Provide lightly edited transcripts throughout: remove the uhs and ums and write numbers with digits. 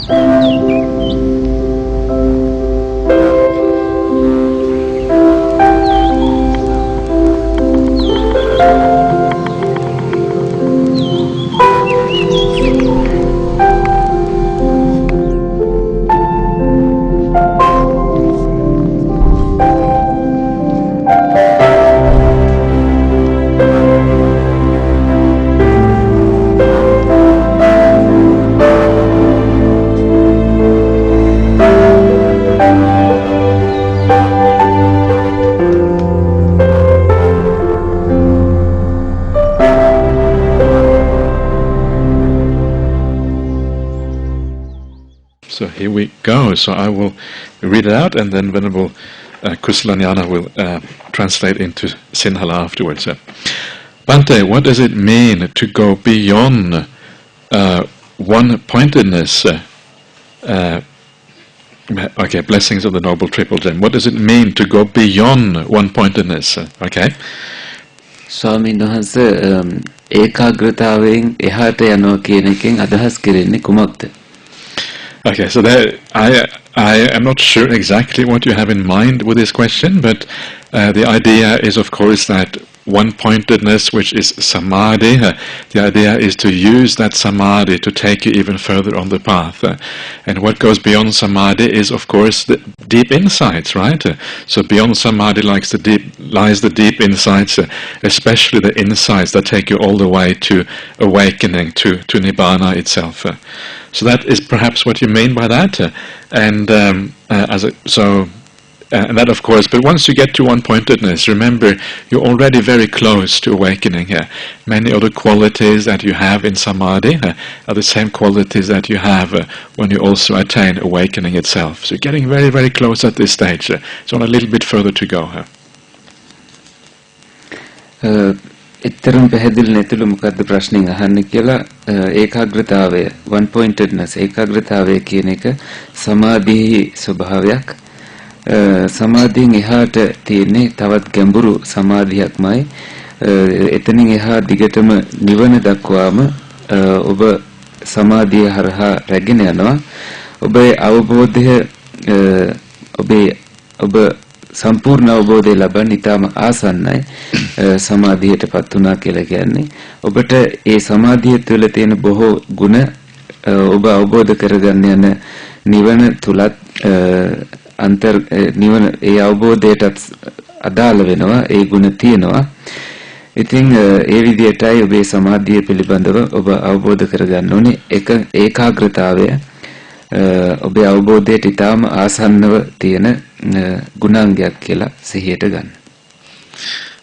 So here we go. So I will read it out, and then Venerable Kusalanyana will translate into Sinhala afterwards. Bhante, what does it mean to go beyond one-pointedness? Okay, blessings of the Noble Triple Gem. What does it mean to go beyond one-pointedness? Okay. ස්වාමීන් වහන්සේ ඒකාග්‍රතාවයෙන් එහාට යනවා කියන එකෙන් අදහස් කරන්නේ කුමක්ද? Okay, so I am not sure exactly what you have in mind with this question, but the idea is, of course, that one-pointedness, which is samadhi, the idea is to use that samadhi to take you even further on the path. And what goes beyond samadhi is, of course, the deep insights, right? So beyond samadhi lies the deep insights, especially the insights that take you all the way to awakening, to nibbana itself. So that is perhaps what you mean by that, and that, of course. But once you get to one-pointedness, remember you're already very close to awakening here. Many other qualities that you have in samadhi are the same qualities that you have when you also attain awakening itself. So you're getting very, very close at this stage. So only a little bit further to go. එතරම් පැහැදිලි නැතුළු මොකද්ද ප්‍රශ්نين අහන්නේ කියලා ඒකාග්‍රතාවය one pointedness ඒකාග්‍රතාවය කියන එක සමාධියේ ස්වභාවයක් සමාධියෙන් එහාට තියෙන්නේ තවත් ගැඹුරු සමාධියක්මයි එතනින් එහා දිගටම නිවන දක්වාම ඔබ සමාධිය හරහා රැගෙන යනවා ඔබේ අවබෝධය ඔබ සම්පූර්ණ අවබෝධය ලබන්න ඉතාම ආසන්නයි සමාධියටපත් වුණා කියලා කියන්නේ ඔබට ඒ සමාධිය තුළ තියෙන බොහෝ ගුණ ඔබ අවබෝධ කරගන්න යන නිවන තුලත් නිවන ඒ අවබෝධයටත් අදාළ වෙනවා ඒ ගුණ තියෙනවා ඉතින් ඒ විදිහටයි ඔබේ සමාධිය පිළිබඳව ඔබ අවබෝධ කරගන්න ඕනේ ඒකාග්‍රතාවය ඔබේ අවබෝධයට ඉතාම ආසන්නව තියෙන ගුණාංගයක් කියලා සිහියට ගන්න.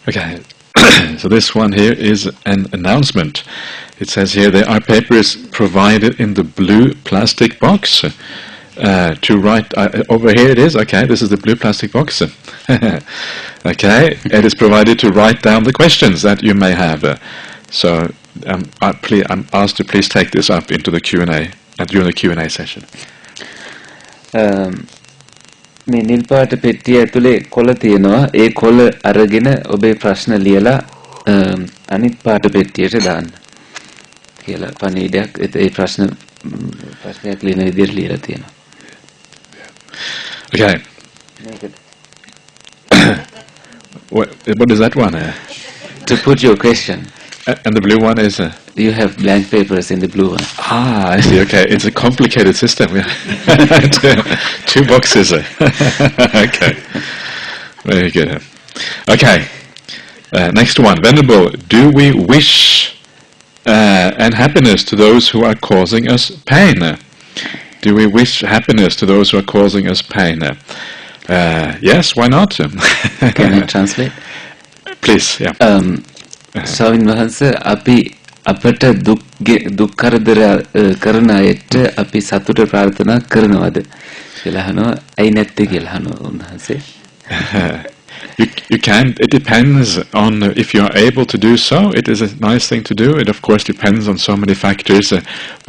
Okay, so this one here is an announcement. It says here there are papers provided in the blue plastic box to write. Over here it is. Okay, this is the blue plastic box. Okay, it is provided to write down the questions that you may have. So I'm asked to please take this up into the Q&A during the Q&A session. මේ නිල් පාට පෙට්ටිය ඇතුලේ කොළ තියෙනවා ඒ කොළ අරගෙන ඔබේ ප්‍රශ්න ලියලා අනිත් පාට පෙට්ටියට දාන්න කියලා පණිවිඩයක් ඒ ප්‍රශ්නයක් ලියන විදිහට ලියලා තියෙනවා. Okay. What is that one? To put your question. And the blue one is? You have blank papers in the blue one. Ah, I see. Okay, it's a complicated system. Two boxes. Okay, very good. Okay, next one. Venerable, do we wish and happiness to those who are causing us pain? Do we wish happiness to those who are causing us pain? Yes, why not? Can you translate? Please, yeah. ස්වාමීන් වහන්සේ අපි අපට දුක් කරදර කරන අයට අපි සතුට ප්‍රාර්ථනා කරනවද කියලා අහනවා ඇයි නැත්තේ කියලා අහනවා උන්වහන්සේ You can. It depends on if you are able to do so. It is a nice thing to do. It of course depends on so many factors,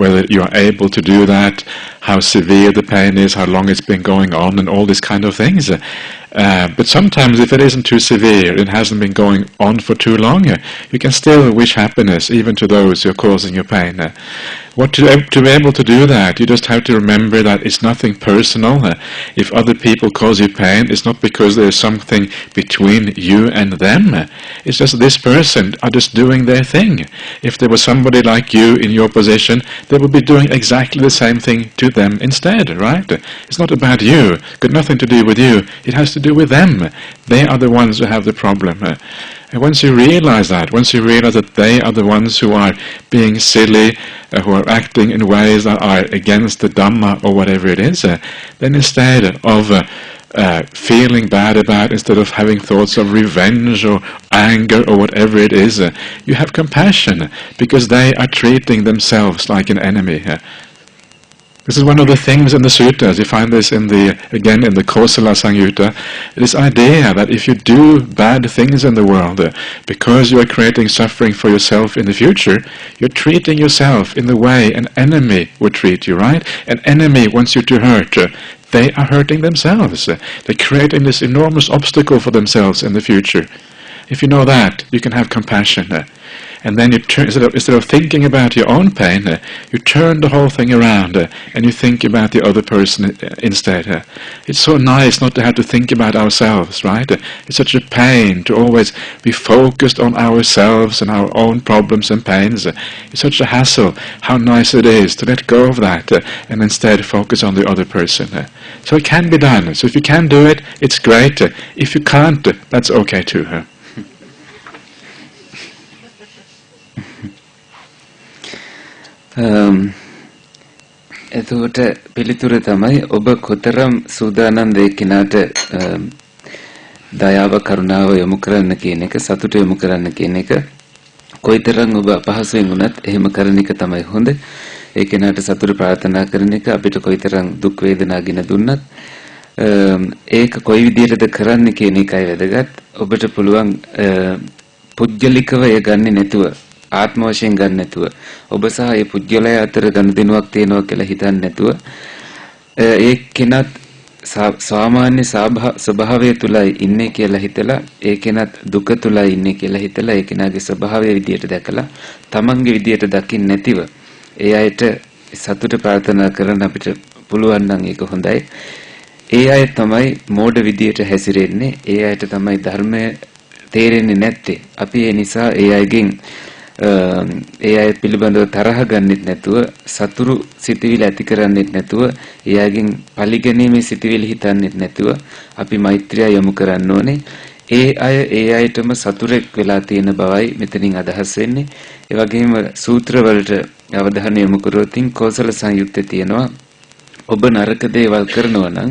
whether you are able to do that, how severe the pain is, how long it's been going on, and all these kind of things. But sometimes if it isn't too severe, it hasn't been going on for too long, you can still wish happiness even to those who are causing you pain. To be able to do that, you just have to remember that it's nothing personal. If other people cause you pain, it's not because there's something between you and them. It's just this person are just doing their thing. If there was somebody like you in your position, they would be doing exactly the same thing to them instead, right? It's not about you. Got nothing to do with you. It has to do with them. They are the ones who have the problem. And once you realize that they are the ones who are being silly, who are acting in ways that are against the Dhamma or whatever it is, then instead of feeling bad about, instead of having thoughts of revenge or anger or whatever it is, you have compassion because they are treating themselves like an enemy. This is one of the things in the suttas. You find this in the Kosala Samyutta. This idea that if you do bad things in the world, because you are creating suffering for yourself in the future, you're treating yourself in the way an enemy would treat you, right? An enemy wants you to hurt. They are hurting themselves. They're creating this enormous obstacle for themselves in the future. If you know that, you can have compassion. And then you turn, instead of thinking about your own pain, you turn the whole thing around and you think about the other person instead. It's so nice not to have to think about ourselves, right? It's such a pain to always be focused on ourselves and our own problems and pains. It's such a hassle. How nice it is to let go of that and instead focus on the other person. So it can be done. So if you can do it, it's great. If you can't, that's okay too. එතකොට පිළිතුර තමයි ඔබ කොතරම් සූදානම්ද ඒ කෙනාට දයාව කරුණාව යොමු කරන්න කියන එක සතුට යොමු කරන්න කියන එක කොයිතරම් ඔබ අපහසුයෙන් වුණත් එහෙම කරන එක තමයි හොඳ ඒ කෙනාට සතුට ප්‍රාර්ථනා කරන එක අපිට කොයිතරම් දුක් වේදනා ගෙන දුන්නත් ඒක කොයි විදිහටද කරන්න කියන එකයි වැදගත් ඔබට පුළුවන් පුජ්‍යලිකව ඒ ගන්නෙ නැතුව ආත්ම වශයෙන් ගන්න නැතුව ඔබ සහ ඒ පුජ්‍යලය අතර ගනුදෙනුවක් තියෙනවා කියලා හිතන්නේ නැතුව ඒ කෙනත් සාමාන්‍ය ස්වභාවය තුලයි ඉන්නේ කියලා හිතලා ඒ කෙනත් දුක තුලයි ඉන්නේ කියලා හිතලා ඒ කෙනාගේ ස්වභාවය විදියට දැකලා තමන්ගේ විදියට දකින්න නැතිව ඒ අයට සතුට ප්‍රාර්ථනා කරන්න අපිට පුළුවන් නම් ඒක හොඳයි ඒ අය තමයි මෝඩ විදියට හැසිරෙන්නේ ඒ අයට තමයි ධර්මය තේරෙන්නේ නැත්තේ අපි ඒ නිසා ඒ අයගෙන් ඒ අය පිළිබඳව තරහ ගන්නෙත් නැතුව සතුරු සිතවිලි ඇති කරන්නෙත් නැතුව ඒ අයගෙන් පරිගැනීමේ සිතවිලි හිතන්නෙත් නැතුව අපි මෛත්‍රිය යොමු කරන්න ඕනේ ඒ අය ඒ අයටම සතුරෙක් වෙලා තියෙන බවයි මෙතනින් අදහස් වෙන්නේ ඒ වගේම සූත්‍ර වලට අවධානය යොමු කරොත් කෝසල සංයුත්තේ තියෙනවා ඔබ නරක දේවල් කරනවා නම්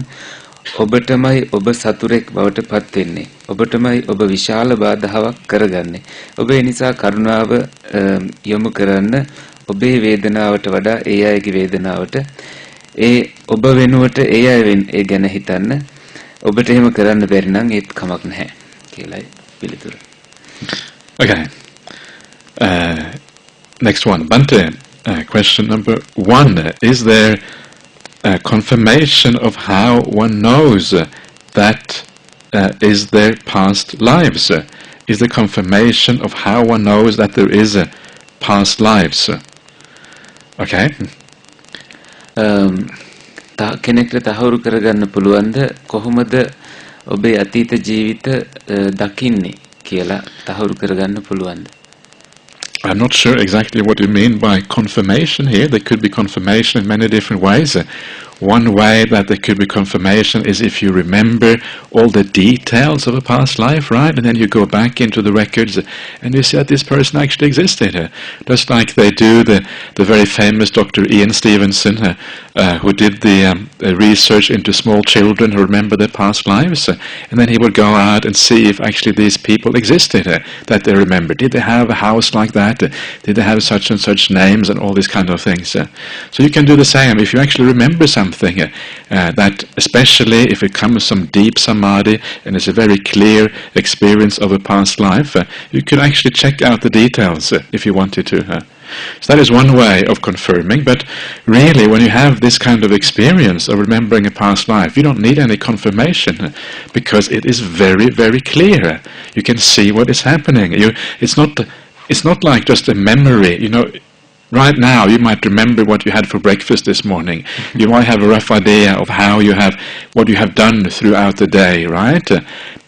ඔබටමයි ඔබ සතුරෙක් බවට පත් වෙන්නේ ඔබටමයි ඔබ විශාල බාධාවක් කරගන්නේ ඔබ ඒ නිසා කරුණාව යොමු කරන්න ඔබේ වේදනාවට වඩා ඒ අයගේ වේදනාවට ඒ ඔබ වෙනුවට ඒ අය ඒ ගැන හිතන්න ඔබට එහෙම කරන්න බැරි නම් ඒත් කමක් නැහැ කියලායි පිළිතුර. Okay. Next one. Bante, question number 1. Is there confirmation of how one knows that is their past lives? Is the confirmation of how one knows that there is past lives? Okay. කෙනෙක්ට තහවුරු කරගන්න පුළුවන්ද කොහොමද ඔබේ අතීත ජීවිත දකින්නේ කියලා තහවුරු කරගන්න පුළුවන්ද? I'm not sure exactly what you mean by confirmation here. There could be confirmation in many different ways. One way that there could be confirmation is if you remember all the details of a past life, right? And then you go back into the records and you see that this person actually existed. Just like they do the very famous Dr. Ian Stevenson, who did the research into small children who remember their past lives. And then he would go out and see if actually these people existed that they remember. Did they have a house like that? Did they have such and such names and all these kind of things? So you can do the same. If you actually remember something, that especially if it comes from deep samadhi and it's a very clear experience of a past life, you can actually check out the details if you wanted to. So that is one way of confirming, but really when you have this kind of experience of remembering a past life, you don't need any confirmation because it is very, very clear. You can see what is happening. It's not like just a memory, right now you might remember what you had for breakfast this morning. You might have a rough idea of what you have done throughout the day, right?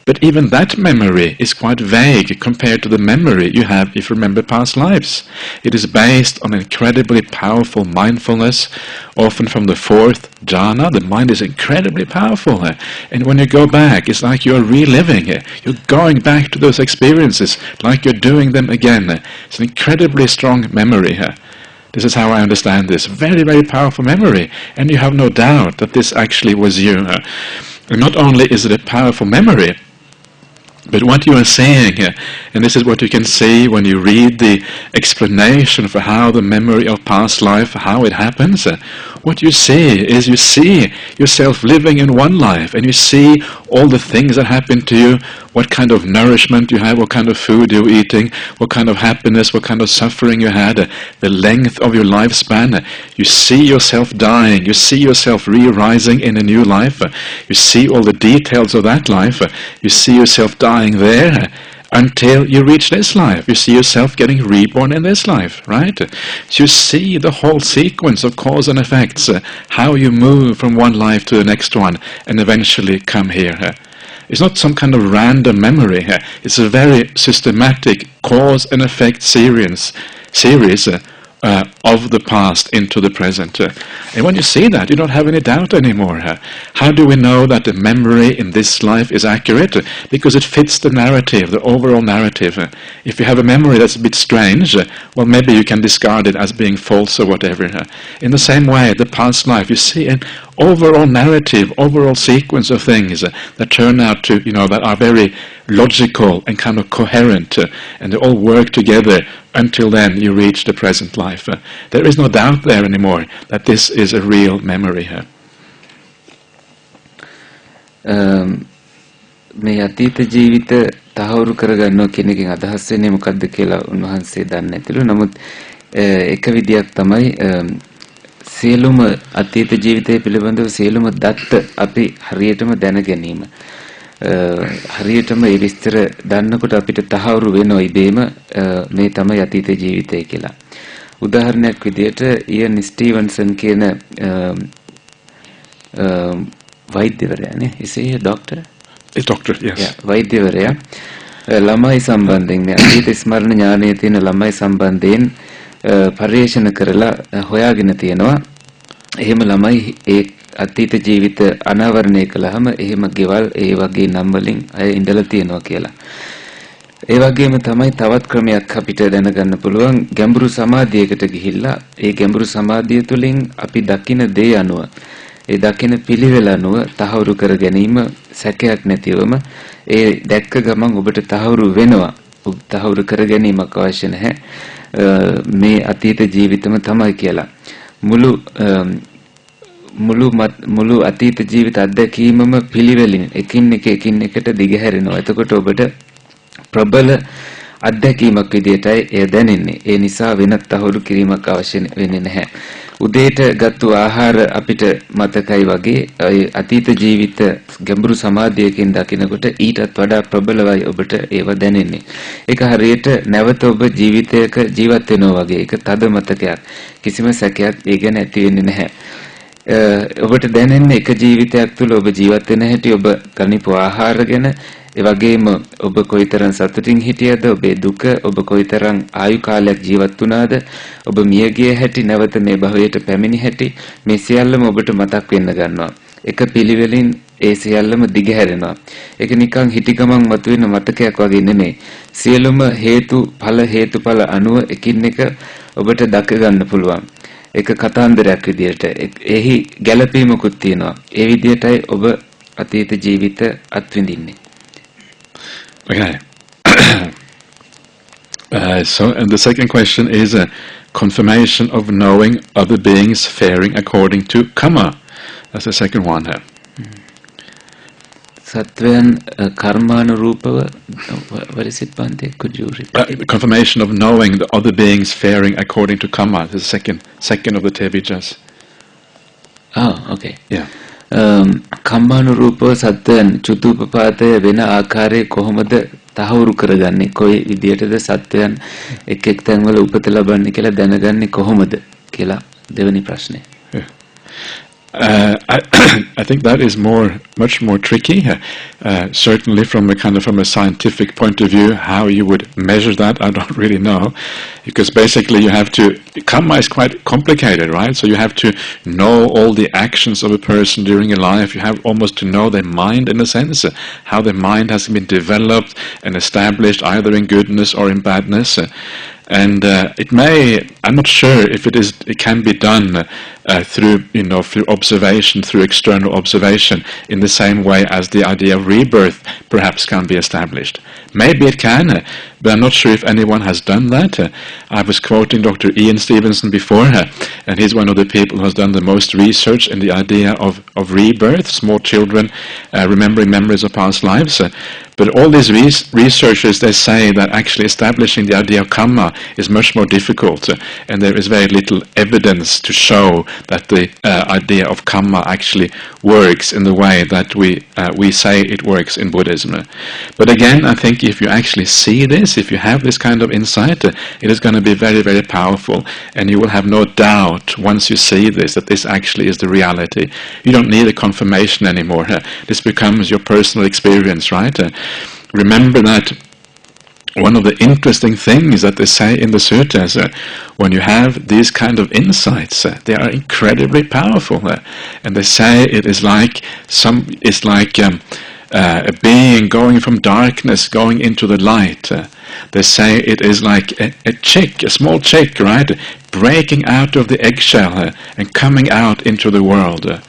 But even that memory is quite vague compared to the memory you have if you remember past lives. It is based on incredibly powerful mindfulness, often from the fourth jhana. The mind is incredibly powerful. And when you go back, it's like you're reliving it. You're going back to those experiences like you're doing them again. It's an incredibly strong memory. This is how I understand this. Very, very powerful memory. And you have no doubt that this actually was you. And not only is it a powerful memory, but what you are saying, and this is what you can see when you read the explanation for how the memory of past life, how it happens, what you see is you see yourself living in one life, and you see all the things that happen to you, what kind of nourishment you have, what kind of food you're eating, what kind of happiness, what kind of suffering you had, the length of your lifespan. You see yourself dying, you see yourself re-rising in a new life, you see all the details of that life, you see yourself dying there, until you reach this life. You see yourself getting reborn in this life, right? So you see the whole sequence of cause and effects, how you move from one life to the next one, and eventually come here. It's not some kind of random memory. It's a very systematic cause and effect series of the past into the present. And when you see that, you don't have any doubt anymore. How do we know that the memory in this life is accurate? Because it fits the narrative, the overall narrative. If you have a memory that's a bit strange, well, maybe you can discard it as being false or whatever. In the same way, the past life, you see an overall narrative, overall sequence of things that turn out to, that are very logical and kind of coherent, and they all work together until then you reach the present life. There is no doubt there anymore that this is a real memory. මේ අතීත ජීවිත තහවුරු කරගන්නවා කියන එකෙන් අදහස් වෙන්නේ මොකක්ද කියලා උන්වහන්සේ දන්නේ නැතිලු. නමුත් එක විදියක් තමයි සියලුම අතීත ජීවිතය පිළිබඳව සියලුම දත්ත අපි හරියටම දැන ගැනීම. හරියටම ඒ විස්තර දන්නකොට අපිට තහවුරු වෙනවා ඉබේම මේ තමයි අතීත ජීවිතය කියලා. උදාහරණයක් විදියට ඉයන් ස්ටීවන්සන් කියන වෛද්‍යවරයානේ. Is he a doctor? A doctor, yes. Yeah, වෛද්‍යවරයා ළමයි සම්බන්ධයෙන් මේ අතීත ස්මරණ ඥානයේ තියෙන ළමයි සම්බන්ධයෙන් පරිශන කරලා හොයාගෙන තියෙනවා. එහෙම ළමයි ඒ අතීත ජීවිත අනාවරණය කළාම එහෙම ගෙවල් ඒ වගේ නම් වලින් අය ඉඳලා තියෙනවා කියලා. ඒ වගේම තමයි තවත් ක්‍රමයක් අපිට දැනගන්න පුළුවන් ගැඹුරු සමාධියකට ගිහිල්ලා ඒ ගැඹුරු සමාධිය තුළින් අපි දකින දේ අනුව ඒ දකින පිළිවෙල අනුව තහවුරු කර ගැනීම සැකයක් නැතිවම ඒ දැක්ක ගමන් ඔබට තහවුරු වෙනවා. තහවුරු කර ගැනීමක් අවශ්‍ය නැහැ. මේ අතීත ජීවිතම තමයි කියලා. මුළු අතීත ජීවිත අත්දැකීමම පිළිවෙලින් එකින් එකට දිගහැරෙනවා. එතකොට ඔබට ප්‍රබල අත්දැකීමක් විදියටයි එය දැනෙන්නේ. ඒ නිසා වෙනත් තහවුරු කිරීමක් අවශ්‍ය වෙන්නේ නැහැ. උදේට ගත්තු ආහාර අපිට මතකයි වගේ අතීත ජීවිත ගැඹුරු සමාධියකින් දකිනකොට ඊටත් වඩා ප්‍රබලවයි ඔබට ඒව දැනෙන්නේ. ඒක හරියට නැවත ඔබ ජීවිතයක ජීවත් වෙනවා වගේ. ඒක තද මතකයක්. කිසිම සැකයක් ඒ ගැන ඇති වෙන්නේ නැහැ. ඔබට දැනෙන්නේ එක ජීවිතයක් තුළ ඔබ ජීවත් වෙන හැටි, ඔබ ගනිපු ආහාර ගැන, ඒ වගේම ඔබ කොයිතරම් සතුටින් හිටියද, ඔබේ දුක, ඔබ කොයිතරම් ආයු කාලයක් ජීවත් වුණාද, ඔබ මිය ගිය හැටි, නැවත මේ භවයට පැමිණි හැටි, මේ සියල්ලම ඔබට මතක් වෙන්න ගන්නවා. එක පිළිවෙලින් ඒ සියල්ලම දිගහැරෙනවා. ඒක නිකන් හිටි ගමන් මතුවෙන මතකයක් වගේ නෙමෙයි. සියලුම හේතුඵල අනුව එකින් එක ඔබට දක ගන්න පුළුවන්. ඒක කතාන්දරයක් විදියට එහි ගැළපීමකුත් තියෙනවා. ඒ විදියටයි ඔබ අතීත ජීවිත අත්විඳින්නේ. Okay. So, and the second question is a confirmation of knowing other beings faring according to karma. That's the second one here. Sattvayan karmanurupava. What is it, Bhante? Could you repeat? Confirmation of knowing the other beings faring according to karma. This is the second of the Tevijas. Oh, okay. Yeah. කම්මානුරූපව සත්වයන් චුතුපපාතය වෙන ආකාරයේ කොහොමද තහවුරු කරගන්නේ කොයි විදියටද සත්වයන් එක් එක් තැන්වල උපත ලබන්නේ කියලා දැනගන්නේ කොහොමද කියලා දෙවෙනි ප්‍රශ්නේ. I think that is much more tricky. Certainly, from a scientific point of view, how you would measure that, I don't really know, because basically you have to. Karma is quite complicated, right? So you have to know all the actions of a person during a life. You have almost to know their mind, in a sense, how their mind has been developed and established, either in goodness or in badness. And it may, I'm not sure if it can be done through observation, through external observation, in the same way as the idea of rebirth perhaps can be established. Maybe it can, but I'm not sure if anyone has done that. I was quoting Dr. Ian Stevenson before, and he's one of the people who has done the most research in the idea of rebirth, small children remembering memories of past lives. But all these researchers, they say that actually establishing the idea of karma is much more difficult, and there is very little evidence to show that the idea of karma actually works in the way that we say it works in Buddhism. But again, I think if you actually see this, if you have this kind of insight, it is going to be very, very powerful, and you will have no doubt once you see this that this actually is the reality. You don't need a confirmation anymore. This becomes your personal experience, right? Remember that one of the interesting things that they say in the suttas, when you have these kind of insights, they are incredibly powerful, and they say it is like a being going from darkness going into the light. They say it is like a small chick, right, breaking out of the eggshell and coming out into the world.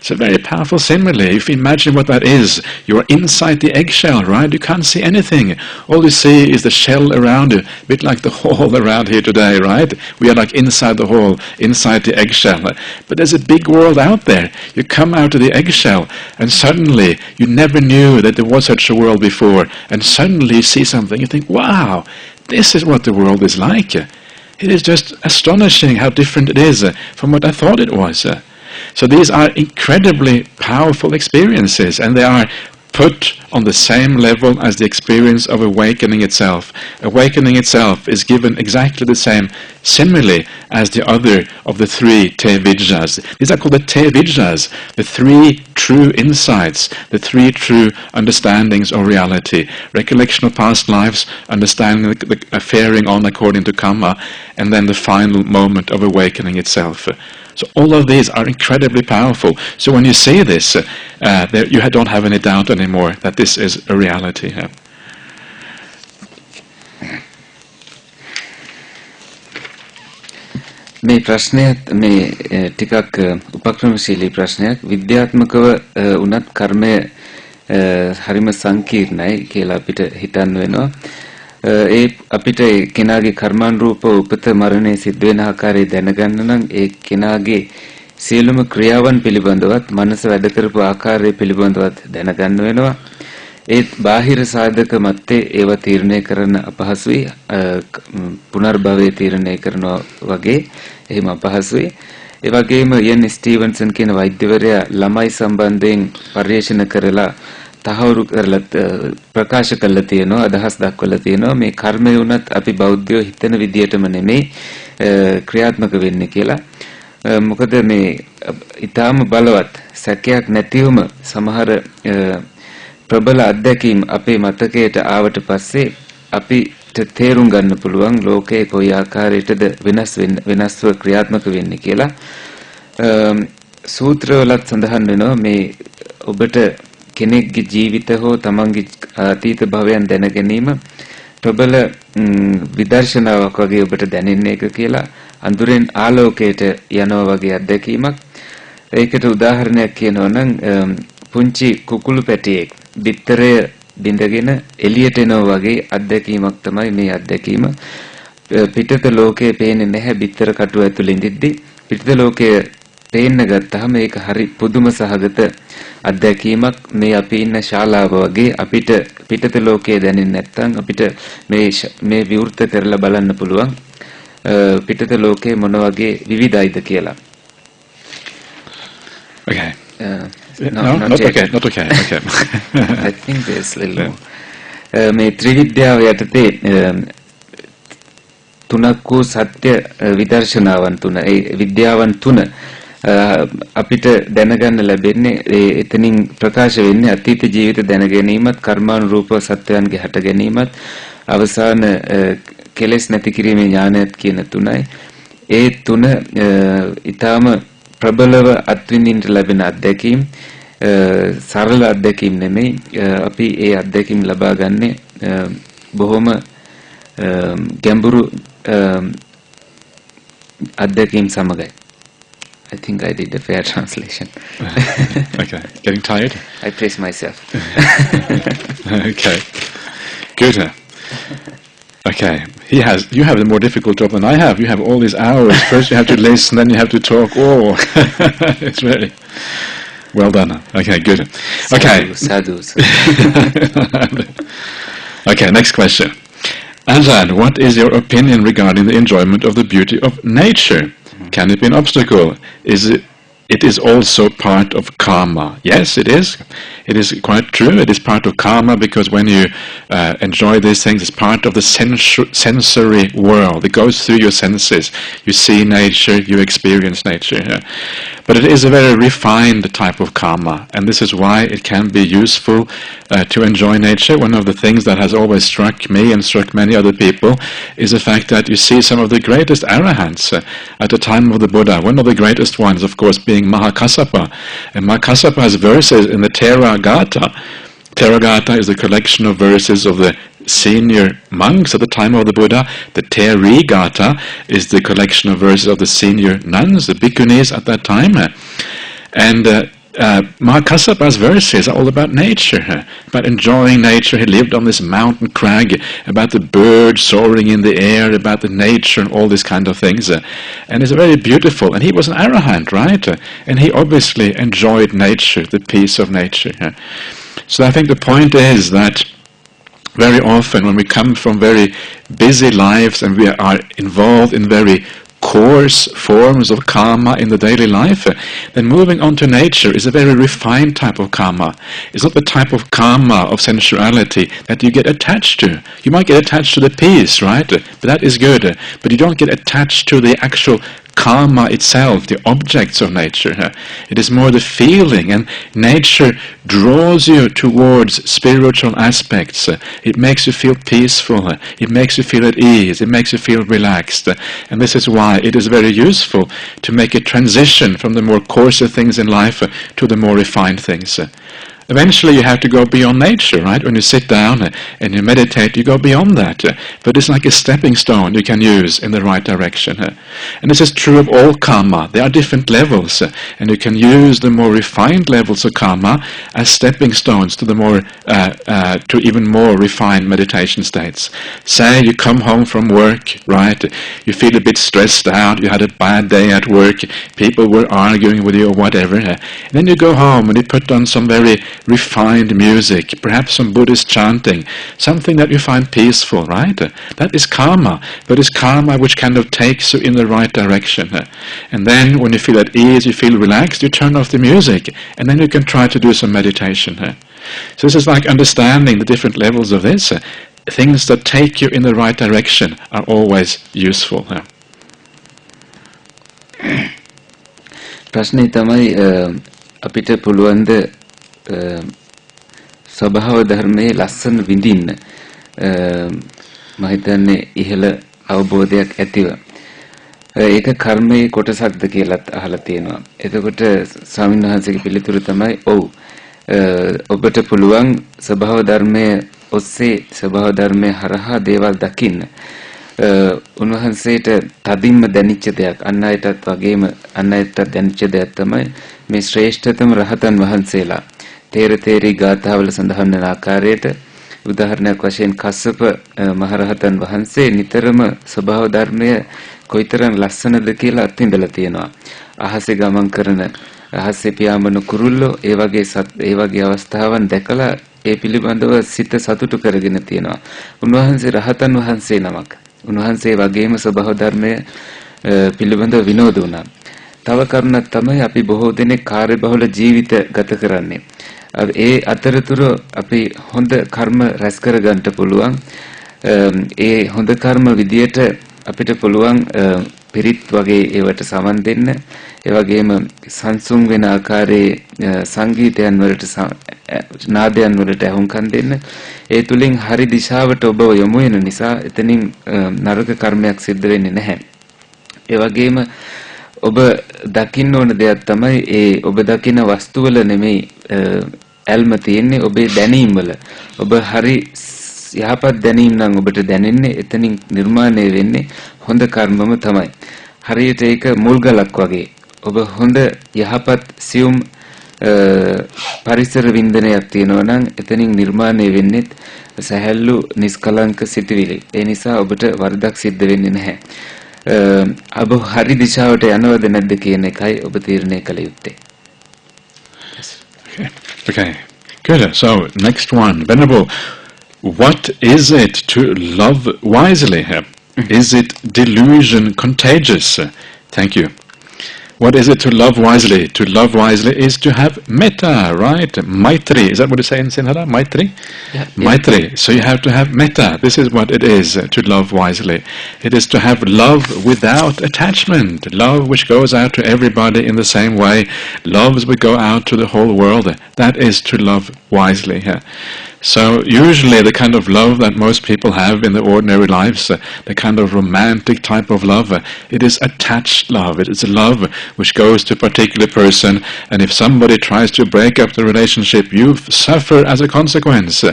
It's a very powerful simile. If you imagine what that is, you're inside the eggshell, right? You can't see anything. All you see is the shell around you, a bit like the hall around here today, right? We are like inside the hall, inside the eggshell. But there's a big world out there. You come out of the eggshell, and suddenly you never knew that there was such a world before, and suddenly you see something, you think, wow, this is what the world is like. It is just astonishing how different it is from what I thought it was. So these are incredibly powerful experiences, and they are put on the same level as the experience of awakening itself. Awakening itself is given exactly the same simile as the other of the three te vidyas. These are called the te vidyas, the three true insights, the three true understandings of reality. Recollection of past lives, understanding the faring on according to karma, and then the final moment of awakening itself. So all of these are incredibly powerful. So when you see this, you don't have any doubt anymore that this is a reality. මේ ප්‍රශ්නයත් මේ ටිකක් උපක්‍රමශීලී ප්‍රශ්නයක්. විද්‍යාත්මකව උනත් කර්මය හරිම සංකීර්ණයි කියලා අපිට හිතන්න වෙනවා. ඒ අපිට කෙනාගේ කර්මානුරූප උපත මරණය සිද්ධ වෙන ආකාරය දැනගන්න නම් ඒ කෙනාගේ සියලුම ක්‍රියාවන් පිළිබඳවත් මනස වැඩ කරපු ආකාරය පිළිබඳවත් දැනගන්න වෙනවා. ඒත් බාහිර සාධක මැත්තේ ඒවා තීරණය කරන්න අපහසුයි. පුනර්භවය තීරණය කරනවා වගේ එහෙම අපහසුයි. ඒ වගේම ඉයන් ස්ටීවන්සන් කියන වෛද්‍යවරයා ළමයි සම්බන්ධයෙන් පර්යේෂණ කරලා තහවුරු කරලා ප්‍රකාශ කළා තියෙනවා, අදහස් දක්වලා තියෙනවා මේ කර්මය උනත් අපි බෞද්ධයෝ හිතන විදියටම නෙමෙයි ක්‍රියාත්මක වෙන්නේ කියලා. මොකද මේ ඊටාම බලවත් සැකයක් නැතිවම සමහර ප්‍රබල අත්දැකීම් අපේ මතකයට ආවට පස්සේ අපිට තේරුම් ගන්න පුළුවන් ලෝකයේ කොයි ආකාරයකටද වෙනස්ව ක්‍රියාත්මක වෙන්නේ කියලා. සූත්‍රවලත් සඳහන් වෙනවා මේ ඔබට කෙනෙක්ගේ ජීවිත හෝ තමන්ගේ අතීත භවයන් දැන ගැනීම ප්‍රබල විදර්ශනාවක් වගේ ඔබට දැනෙන්නේ එක කියලා. අඳුරෙන් ආලෝකයට යනවා වගේ අත්දැකීමක්. ඒකට උදාහරණයක් කියනවා නම් පුංචි කුකුළු පැටියෙක් බිත්තරය බින්දගෙන එළියට එනවා වගේ අත්දැකීමක් තමයි මේ අත්දැකීම. පිටත ලෝකයේ පේන්නේ නැහැ බිත්තර කටුව ඇතුළේ ඉඳිද්දි. පිටත ලෝකයේ පේන්න ගත්තාම ඒක හරි පුදුම සහගත අත්දැකීමක්. මේ අපි ඉන්න ශාලාව වගේ අපිට පිටත ලෝකයේ දැනෙන්නේ නැත්නම් අපිට මේ විවෘත කරලා බලන්න පුළුවන් පිටත ලෝකයේ මොන වගේ විවිධයිද කියලා. Okay. Not okay. Okay. I think there's a little more. මේ ත්‍රිවිද්‍යාව යටතේ තුනක් වූ සත්‍ය විදර්ශනාවන් තුන ඒ විද්‍යාවන් තුන අපිට දැනගන්න ලැබෙන්නේ එතනින් ප්‍රකාශ වෙන්නේ අතීත ජීවිත දැන ගැනීමත් කර්මානුරූප සත්‍යයන්ගේ හට ගැනීමත් අවසාන කෙලෙස් නැති කිරීමේ ඥානයත් කියන තුනයි ඒ තුන ඊටාම ප්‍රබලව අත්විඳින්න ලැබෙන අත්දැකීම් සරල අත්දැකීම් නෙමෙයි අපි ඒ අත්දැකීම් ලබා ගන්නේ බොහොම ගැඹුරු අත්දැකීම් සමගයි. I think I did a fair translation. Okay. Getting tired? I praise myself. Okay. Good. Okay. You have a more difficult job than I have. You have all these hours. First you have to listen, then you have to talk. Oh, it's very well done. Okay, good. Okay. Sadhus. Okay, next question. Ajahn, what is your opinion regarding the enjoyment of the beauty of nature? Can it be an obstacle? It is also part of karma. Yes, it is. It is quite true. It is part of karma because when you enjoy these things, it's part of the sensory world. It goes through your senses. You see nature, you experience nature. Yeah. But it is a very refined type of karma, and this is why it can be useful to enjoy nature. One of the things that has always struck me and struck many other people is the fact that you see some of the greatest arahants at the time of the Buddha. One of the greatest ones, of course, being Mahakassapa. And Mahakassapa has verses in the Theravada. Theravada is the collection of verses of the senior monks at the time of the Buddha. The Therigata is the collection of verses of the senior nuns, the bhikkhunis at that time. And Mahakassapa's verses are all about nature, about enjoying nature. He lived on this mountain crag, about the birds soaring in the air, about the nature and all these kind of things. And it's very beautiful. And he was an arahant, right? And he obviously enjoyed nature, the peace of nature. So I think the point is that very often when we come from very busy lives and we are involved in very coarse forms of karma in the daily life, then moving on to nature is a very refined type of karma. It's not the type of karma of sensuality that you get attached to. You might get attached to the peace, right? But that is good. But you don't get attached to the actual karma itself, the objects of nature. It is more the feeling, and nature draws you towards spiritual aspects. It makes you feel peaceful. It makes you feel at ease. It makes you feel relaxed. And this is why it is very useful to make a transition from the more coarser things in life to the more refined things. Eventually you have to go beyond nature, right? When you sit down and you meditate, you go beyond that. But it's like a stepping stone you can use in the right direction. And this is true of all karma. There are different levels, and you can use the more refined levels of karma as stepping stones to the more, to even more refined meditation states. Say you come home from work, right? You feel a bit stressed out. You had a bad day at work. People were arguing with you or whatever. And then you go home and you put on some very refined music, perhaps some Buddhist chanting, something that you find peaceful, right? That is karma, but it's karma which kind of takes you in the right direction. And then when you feel at ease, you feel relaxed, you turn off the music, and then you can try to do some meditation. So this is like understanding the different levels of this. Things that take you in the right direction are always useful. ප්‍රශ්නේ තමයි අපිට පුළුවන් ද ස්වභාව ධර්මයේ ලස්සන විඳින්න මම හිතන්නේ ඉහළ අවබෝධයක් ඇතිව ඒක කර්මයේ කොටසක්ද කියලාත් අහලා තියෙනවා. එතකොට ස්වාමීන් වහන්සේගේ පිළිතුර තමයි ඔව්. ඔබට පුළුවන් ස්වභාව ධර්මයේ ඔස්සේ ස්වභාව ධර්මයේ හරහා දේවල් දකින්න. උන්වහන්සේට තදින්ම දැනෙච්ච දෙයක් අන් අයටත් වගේම අන් අයටත් දැනෙච්ච දෙයක් තමයි මේ ශ්‍රේෂ්ඨතම රහතන් වහන්සේලා තේරතේරි ගාථාවල සඳහන් වන ආකාරයට උදාහරණයක් වශයෙන් කස්සප මහරහතන් වහන්සේ නිතරම ස්වභාව ධර්මය කොයිතරම් ලස්සනද කියලා අත්විඳලා තියෙනවා. අහසේ ගමන් කරන අහසේ පියාඹන කුරුල්ලෝ ඒ වගේ අවස්ථාවන් දැකලා ඒ පිළිබඳව සිත සතුටු කරගෙන තියෙනවා. උන්වහන්සේ රහතන් වහන්සේ නමක්. උන්වහන්සේ වගේම ස්වභාව ධර්මය පිළිබඳව විනෝද වුණා. තව කරුණක් තමයි අපි බොහෝ දෙනෙක් කාර්යබහුල ජීවිත ගත කරන්නේ. ඒ අතරතුර අපි හොඳ කර්ම රැස් කර ගන්නට පුළුවන්. ඒ හොඳ කර්ම විදියට අපිට පුළුවන් පිරිත් වගේ ඒවට සමන් දෙන්න. ඒ වගේම සංසුන් වෙන ආකාරයේ සංගීතයන් වලට නාදයන් වලට අහුම්කම් දෙන්න. ඒ තුලින් හරි දිශාවට ඔබ යොමු වෙන නිසා එතනින් නරක කර්මයක් සිද්ධ වෙන්නේ නැහැ. ඒ වගේම ඔබ දකින්න ඕන දෙයක් තමයි ඒ ඔබ දකින වස්තු වල නෙමෙයි ඇල්ම තියෙන්නේ ඔබේ දැනීම් වල. ඔබ හරි යහපත් දැනීම් නම් ඔබට දැනෙන්නේ එතනින් නිර්මාණය වෙන්නේ හොඳ කර්මම තමයි. හරියට ඒක මුල්ගලක් වගේ. ඔබ හොඳ යහපත් සියුම් පරිසර වින්දනයක් තියෙනවා නම් එතනින් නිර්මාණය වෙන්නේ සැහැල්ලු නිස්කලංක සිතුවිලි. ඒ නිසා ඔබට වරදක් සිද්ධ වෙන්නේ නැහැ. ඔබ හරි දිශාවට යනවද නැද්ද කියන එකයි ඔබ තීරණය කළ යුත්තේ. Okay. Good. So next one, Venerable. What is it to love wisely? Is it delusion contagious? Thank you. What is it to love wisely? To love wisely is to have metta, right? Maitri. Is that what you say in Sinhala? Maitri? Yeah. Maitri. So you have to have metta. This is what it is to love wisely. It is to have love without attachment. Love which goes out to everybody in the same way. Love which go out to the whole world. That is to love wisely. So usually the kind of love that most people have in their ordinary lives, the kind of romantic type of love, it is attached love. It is a love which goes to a particular person, and if somebody tries to break up the relationship, you suffer as a consequence.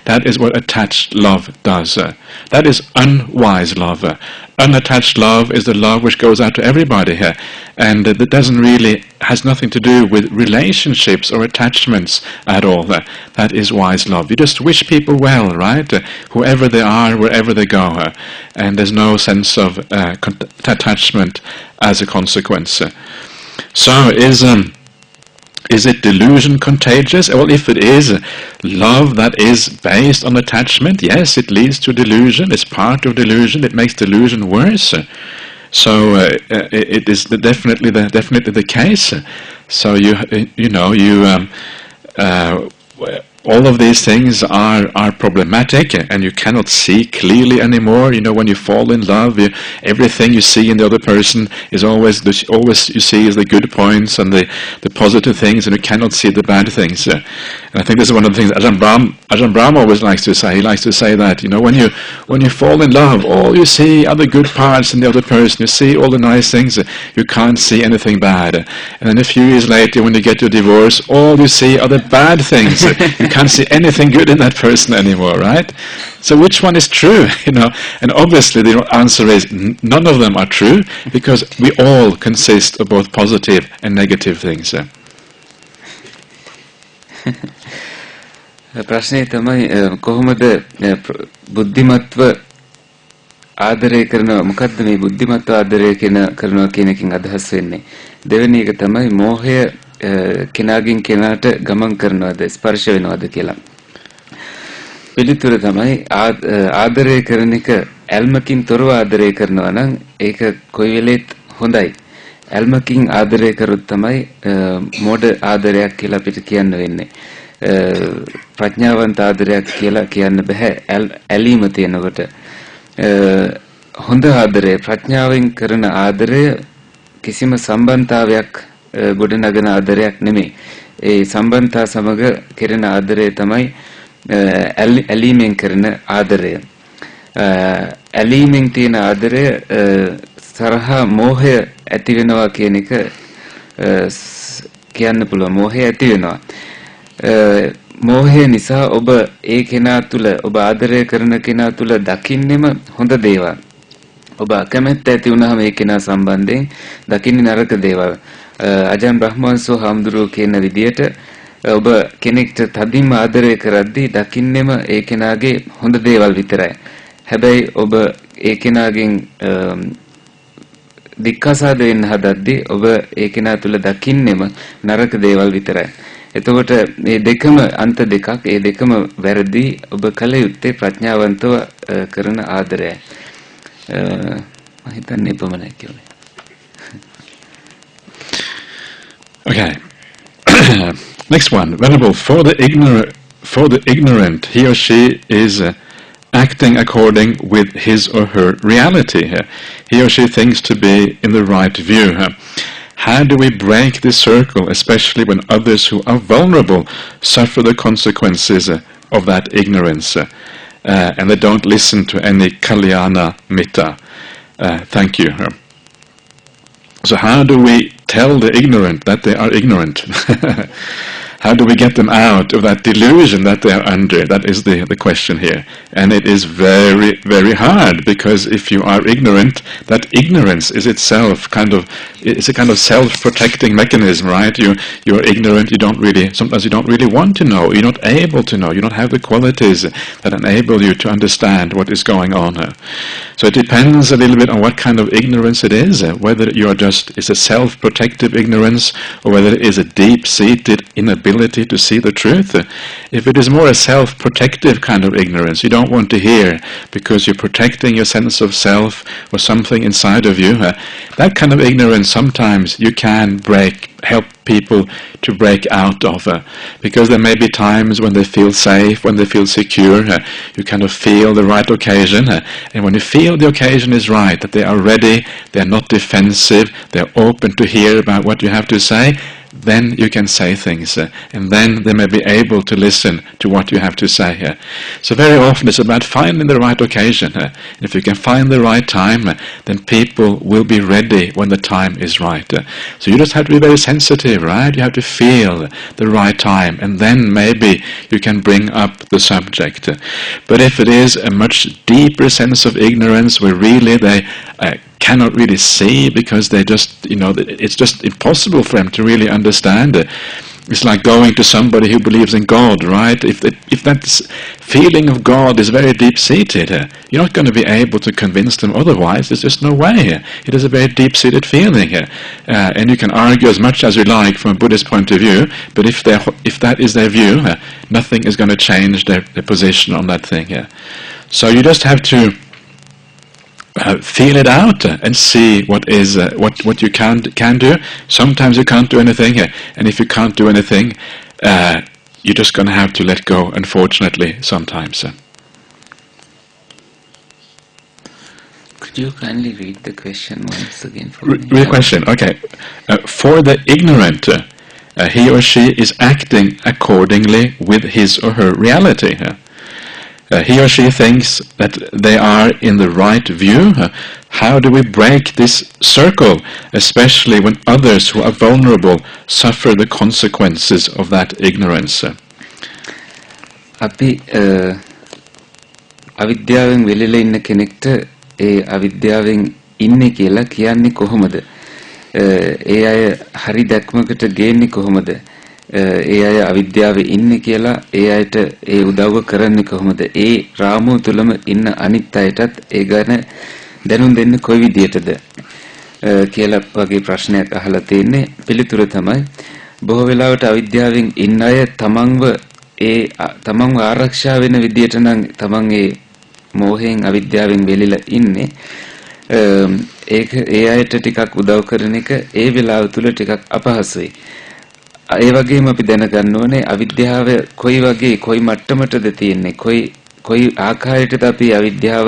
That is what attached love does. That is unwise love. Unattached love is the love which goes out to everybody here, and it doesn't really, has nothing to do with relationships or attachments at all. That is wise love. You just wish people well, right? Whoever they are, wherever they go, and there's no sense of attachment as a consequence. So is it delusion contagious? Well, if it is love that is based on attachment, yes, it leads to delusion. It's part of delusion. It makes delusion worse. So it is definitely the case. So all of these things are problematic, and you cannot see clearly anymore. When you fall in love, everything you see in the other person is always you see is the good points and the positive things, and you cannot see the bad things. And I think this is one of the things Ajahn Brahm always likes to say. He likes to say that when you fall in love, all you see are the good parts in the other person. You see all the nice things. You can't see anything bad. And then a few years later, when you get your divorce, all you see are the bad things. You can't see anything good in that person anymore, right? So which one is true? And obviously the answer is none of them are true, because we all consist of both positive and negative things. ප්‍රශ්නේ තමයි කොහොමද බුද්ධිමත්ව ආදරය කරනවා, මොකද්ද මේ බුද්ධිමත්ව ආදරය කරනවා කියන එකෙන් අදහස් වෙන්නේ. දෙවෙනි එක තමයි මෝහය කෙනාගෙන් කෙනාට ගමන් කරනවද, ස්පර්ශ වෙනවද කියලා. පිළිතුර තමයි ආදරය කරන එක ඇල්මකින් තොරව ආදරය කරනවා නම් ඒක කොයි වෙලෙත් හොඳයි. ඇල්මකින් ආදරය කරොත් තමයි මෝඩ ආදරයක් කියලා අපිට කියන්න වෙන්නේ. ප්‍රඥාවන්ත ආදරයක් කියලා කියන්න බෑ ඇලීම තියෙනකොට. හොඳ ආදරය, ප්‍රඥාවෙන් කරන ආදරය කිසිම සම්බන්ධතාවයක් ගොඩනගන ආදරයක් නෙමෙයි. ඒ සම්බන්ධතා සමග කෙරෙන ආදරය තමයි ඇලීමෙන් කරන ආදරය. ඇලීමෙන් තියෙන ආදරය සරහ මෝහය ඇති වෙනවා කියන එක කියන්න පුළුවන්. මෝහය ඇති වෙනවා. මෝහය නිසා ඔබ ඒ කෙනා තුල, ඔබ ආදරය කරන කෙනා තුල දකින්නෙම හොඳ දේවල්. ඔබ අකමැත්ත ඇති වුණාම ඒ කෙනා සම්බන්ධයෙන් දකින්නේ නරක දේවල්. අජන් බ්‍රහ්මවංශෝ හාමුදුරුවෝ කියන විදියට ඔබ කෙනෙක්ට තදින්ම ආදරය කරද්දී දකින්නෙම ඒ කෙනාගේ හොඳ දේවල් විතරයි. හැබැයි ඔබ ඒ කෙනාගෙන් දික්කසාද වෙන්න හදද්දී ඔබ ඒ කෙනා තුල දකින්නෙම නරක දේවල් විතරයි. එතකොට මේ දෙකම අන්ත දෙකක්, ඒ දෙකම වැරදි. ඔබ කල යුත්තේ ප්‍රඥාවන්තව කරන ආදරයයි. මම හිතන්නේ එපමණයි කියන්නේ. Okay. Next one, Venerable, for the ignorant, he or she is acting according with his or her reality. He or she thinks to be in the right view. How do we break this circle, especially when others who are vulnerable suffer the consequences of that ignorance, and they don't listen to any kalyana mitta? Thank you. So how do we tell the ignorant that they are ignorant? How do we get them out of that delusion that they are under? That is the question here. And it is very, very hard, because if you are ignorant, that ignorance is itself it's a kind of self-protecting mechanism, right? You're ignorant, sometimes you don't really want to know, you're not able to know, you don't have the qualities that enable you to understand what is going on. So it depends a little bit on what kind of ignorance it is, whether it's a self-protective ignorance, or whether it is a deep-seated inability to see the truth. If it is more a self-protective kind of ignorance, you don't want to hear because you're protecting your sense of self or something inside of you, that kind of ignorance sometimes you can help people to break out of, because there may be times when they feel safe, when they feel secure, you kind of feel the right occasion, and when you feel the occasion is right, that they are ready, they're not defensive, they're open to hear about what you have to say, then you can say things, and then they may be able to listen to what you have to say. So very often it's about finding the right occasion. If you can find the right time, then people will be ready when the time is right. So you just have to be very sensitive, right? You have to feel the right time, and then maybe you can bring up the subject. But if it is a much deeper sense of ignorance, where really they cannot really see, because they just, it's just impossible for them to really understand. It's like going to somebody who believes in God, right? If that feeling of God is very deep-seated, you're not going to be able to convince them otherwise. There's just no way. It is a very deep-seated feeling, and you can argue as much as you like from a Buddhist point of view, but if that is their view, nothing is going to change their position on that thing. So you just have to feel it out and see what you can do. Sometimes you can't do anything, and if you can't do anything, you're just going to have to let go, unfortunately, sometimes. Could you kindly read the question once again for me? Read the question, okay. For the ignorant, he or she is acting accordingly with his or her reality. He or she thinks that they are in the right view. How do we break this circle, especially when others who are vulnerable suffer the consequences of that ignorance? අපි අවිද්‍යාවෙන් වෙලෙලා ඉන්න කෙනෙක්ට ඒ අවිද්‍යාවෙන් ඉන්නේ කියලා කියන්නේ කොහොමද? ඒ අය හරි දැක්මකට ගේන්නේ කොහොමද? ඒ අය අවිද්‍යාවේ ඉන්නේ කියලා ඒ අයට ඒ උදව්ව කරන්නේ කොහොමද? ඒ රාමුව තුලම ඉන්න අනිත් අයටත් ඒ ගැන දැනුම් දෙන්නේ කොයි විදියටද කියලා වගේ ප්‍රශ්නයක් අහලා තියෙන්නේ. පිළිතුර තමයි බොහෝ වෙලාවට අවිද්‍යාවෙන් ඉන්න අය තමන්ව ආරක්ෂා වෙන විදියට නම් තමන් ඒ මෝහයෙන් අවිද්‍යාවෙන් වෙලිලා ඉන්නේ. ඒක ඒ අයට ටිකක් උදව් කරන එක ඒ වෙලාව තුල ටිකක් අපහසුයි. ඒ වගේම අපි දැනගන්න ඕනේ අවිද්‍යාව කොයි වගේ කොයි මට්ටමටද තියෙන්නේ, කොයි ආකාරයකටද අපි අවිද්‍යාව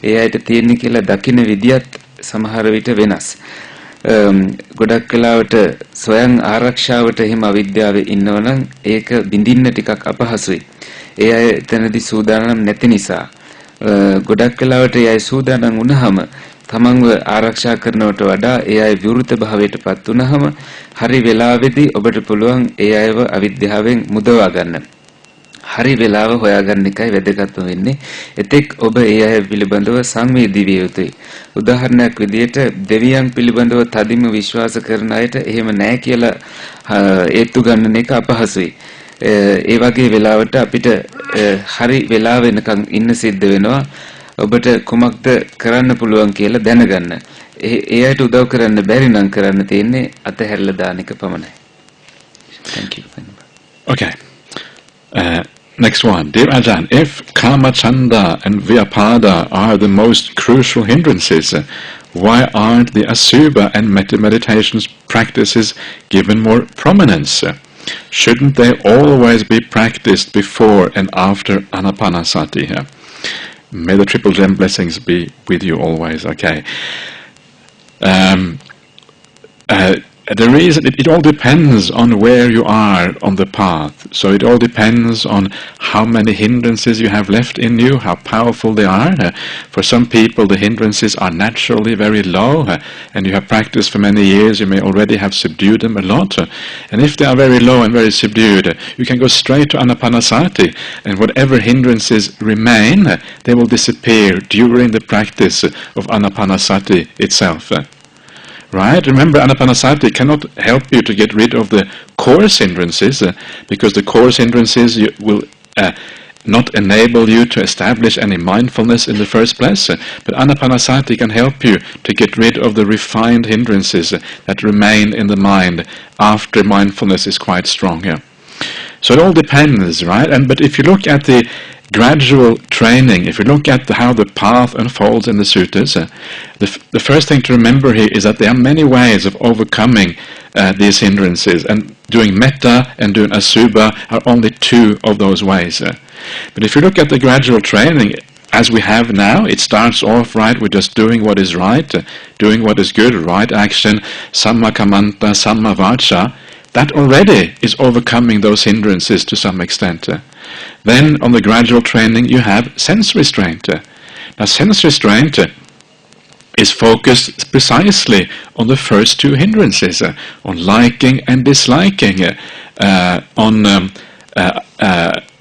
ඒ අයට තියෙන්නේ කියලා දකින්න විදියත් සමහර විට වෙනස්. ගොඩක් වෙලාවට ස්වයං ආරක්ෂාවට එහෙම අවිද්‍යාවේ ඉන්නවනම් ඒක බින්දින්න ටිකක් අපහසුයි. ඒ අය එතනදී සූදානම් නැති නිසා. ගොඩක් වෙලාවට ඒ අය සූදානම් වුණාම තමන්ව ආරක්ෂා කරනවට වඩා ඒ අය විවෘත භාවයටපත් වුණාම හරි වෙලාවෙදී ඔබට පුළුවන් ඒ අයව අවිද්‍යාවෙන් මුදවා ගන්න. හරි වෙලාව හොයාගන්න එකයි වැදගත්ම වෙන්නේ. එතෙක් ඔබ ඒ අය පිළිබඳව සංවේදී විය යුතුයි. උදාහරණයක් විදිහට දෙවියන් පිළිබඳව තදින්ම විශ්වාස කරන අයට එහෙම නැහැ කියලා ඒත්තු ගන්න එක අපහසුයි. ඒ වගේ වෙලාවට අපිට හරි වෙලාව වෙනකන් ඉන්න සිද්ධ වෙනවා. ඔබට කුමක්ද කරන්න පුළුවන් කියලා දැනගන්න. ඒ අයට උදව් කරන්න බැරි නම් කරන්න තියෙන්නේ අතහැරලා දාන එක පමණයි. Thank you. Okay. Next one. Dear Ajahn, if Kama Chanda and Vyapada are the most crucial hindrances, why aren't the Asubha and meditation practices given more prominence? shouldn't they always be practiced before and after anapanasati? May the triple gem blessings be with you always. Okay. The reason, it all depends on where you are on the path. So it all depends on how many hindrances you have left in you, how powerful they are. For some people the hindrances are naturally very low, and you have practiced for many years, you may already have subdued them a lot. And if they are very low and very subdued, you can go straight to anapanasati, and whatever hindrances remain, they will disappear during the practice of anapanasati itself. Right? Remember, anapanasati cannot help you to get rid of the coarse hindrances, because the coarse hindrances will not enable you to establish any mindfulness in the first place. But anapanasati can help you to get rid of the refined hindrances that remain in the mind after mindfulness is quite strong. So it all depends, right? But if you look at the gradual training, if you look at how the path unfolds in the suttas, the first thing to remember here is that there are many ways of overcoming these hindrances, and doing metta and doing asubha are only two of those ways. But if you look at the gradual training, as we have now, it starts off right with just doing what is right, doing what is good, right action, samma kammanta, samma vacha. That already is overcoming those hindrances to some extent. Then on the gradual training you have sense restraint. Now sense restraint is focused precisely on the first two hindrances, on liking and disliking, on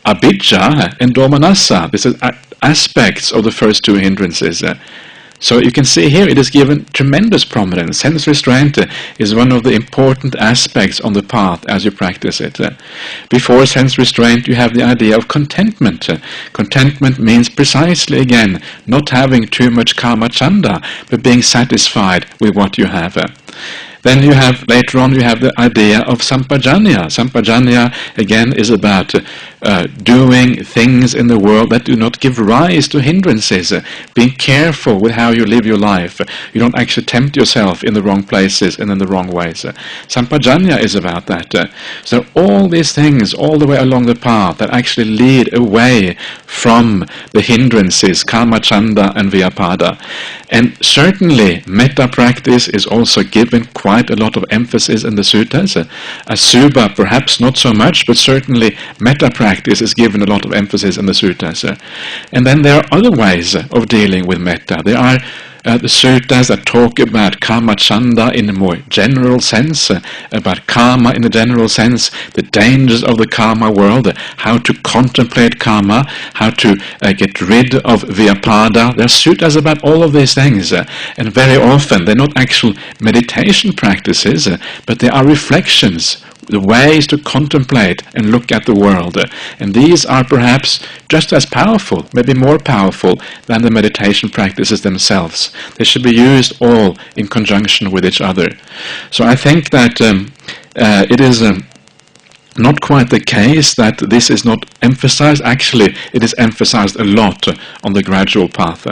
abhijja and domanassa. This is aspects of the first two hindrances. So you can see here it is given tremendous prominence. Sense restraint is one of the important aspects on the path as you practice it. Before sense restraint you have the idea of contentment. Contentment means precisely, again, not having too much kama chanda, but being satisfied with what you have. Then you have, later on, you have the idea of sampajanya. Sampajanya, again, is about doing things in the world that do not give rise to hindrances. Being careful with how you live your life. You don't actually tempt yourself in the wrong places and in the wrong ways. Sampajanya is about that. So all these things, all the way along the path, that actually lead away from the hindrances, kama chanda and vyapada. And certainly, metta practice is also given quite a lot of emphasis in the suttas. Asubha, perhaps not so much, but certainly metta practice is given a lot of emphasis in the suttas. And then there are other ways of dealing with metta. There are the suttas that talk about kama chanda in a more general sense, about karma in a general sense, the dangers of the karma world, how to contemplate karma, how to get rid of vyapada. There are suttas about all of these things, and very often they're not actual meditation practices, but they are reflections, the ways to contemplate and look at the world. And these are perhaps just as powerful, maybe more powerful than the meditation practices themselves. They should be used all in conjunction with each other. So I think that it is not quite the case that this is not emphasized. Actually, it is emphasized a lot on the gradual path.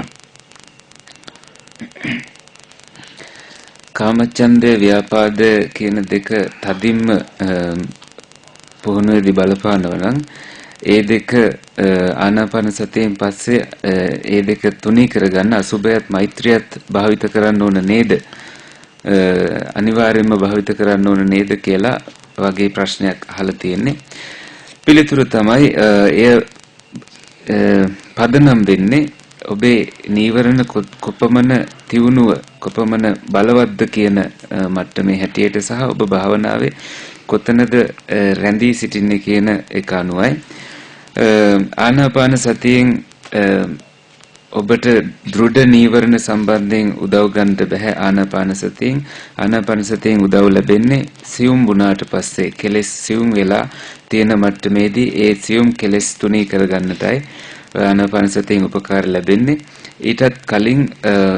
කාමචන්දය ව්‍යාපාද කියන දෙක තදින්ම පුහුණුවේදී බලපානවා නම් ඒ දෙක ආනාපාන සතියෙන් පස්සේ ඒ දෙක තුනී කරගන්න අසුභයත් මෛත්‍රියත් භාවිත කරන්න ඕන නේද? අනිවාර්යයෙන්ම භාවිත කරන්න ඕන නේද කියලා වගේ ප්‍රශ්නයක් අහලා තියෙන්නේ. පිළිතුර තමයි එය පදනම් වෙන්නේ ඔබේ නීවරණ කොපමණ තියුණුව කොපමණ බලවත්ද කියන මට්ටමේ හැටියට සහ ඔබ භාවනාවේ කොතනද රැඳී සිටින්නේ කියන එක අනුවයි. ආනාපාන සතියෙන් ඔබට දෘಢ නීවරණ සම්බන්ධයෙන් උදව් ගන්න බෑ. ආනාපාන සතියෙන් උදව් ලැබෙන්නේ සියුම් වුණාට පස්සේ කෙලෙස් සියුම් වෙලා තියෙන මට්ටමේදී ඒ සියුම් කෙලෙස් තුනී කරගන්නටයි ආනාපාන සතියෙන් උපකාර ලැබෙන්නේ. ඊටත් කලින්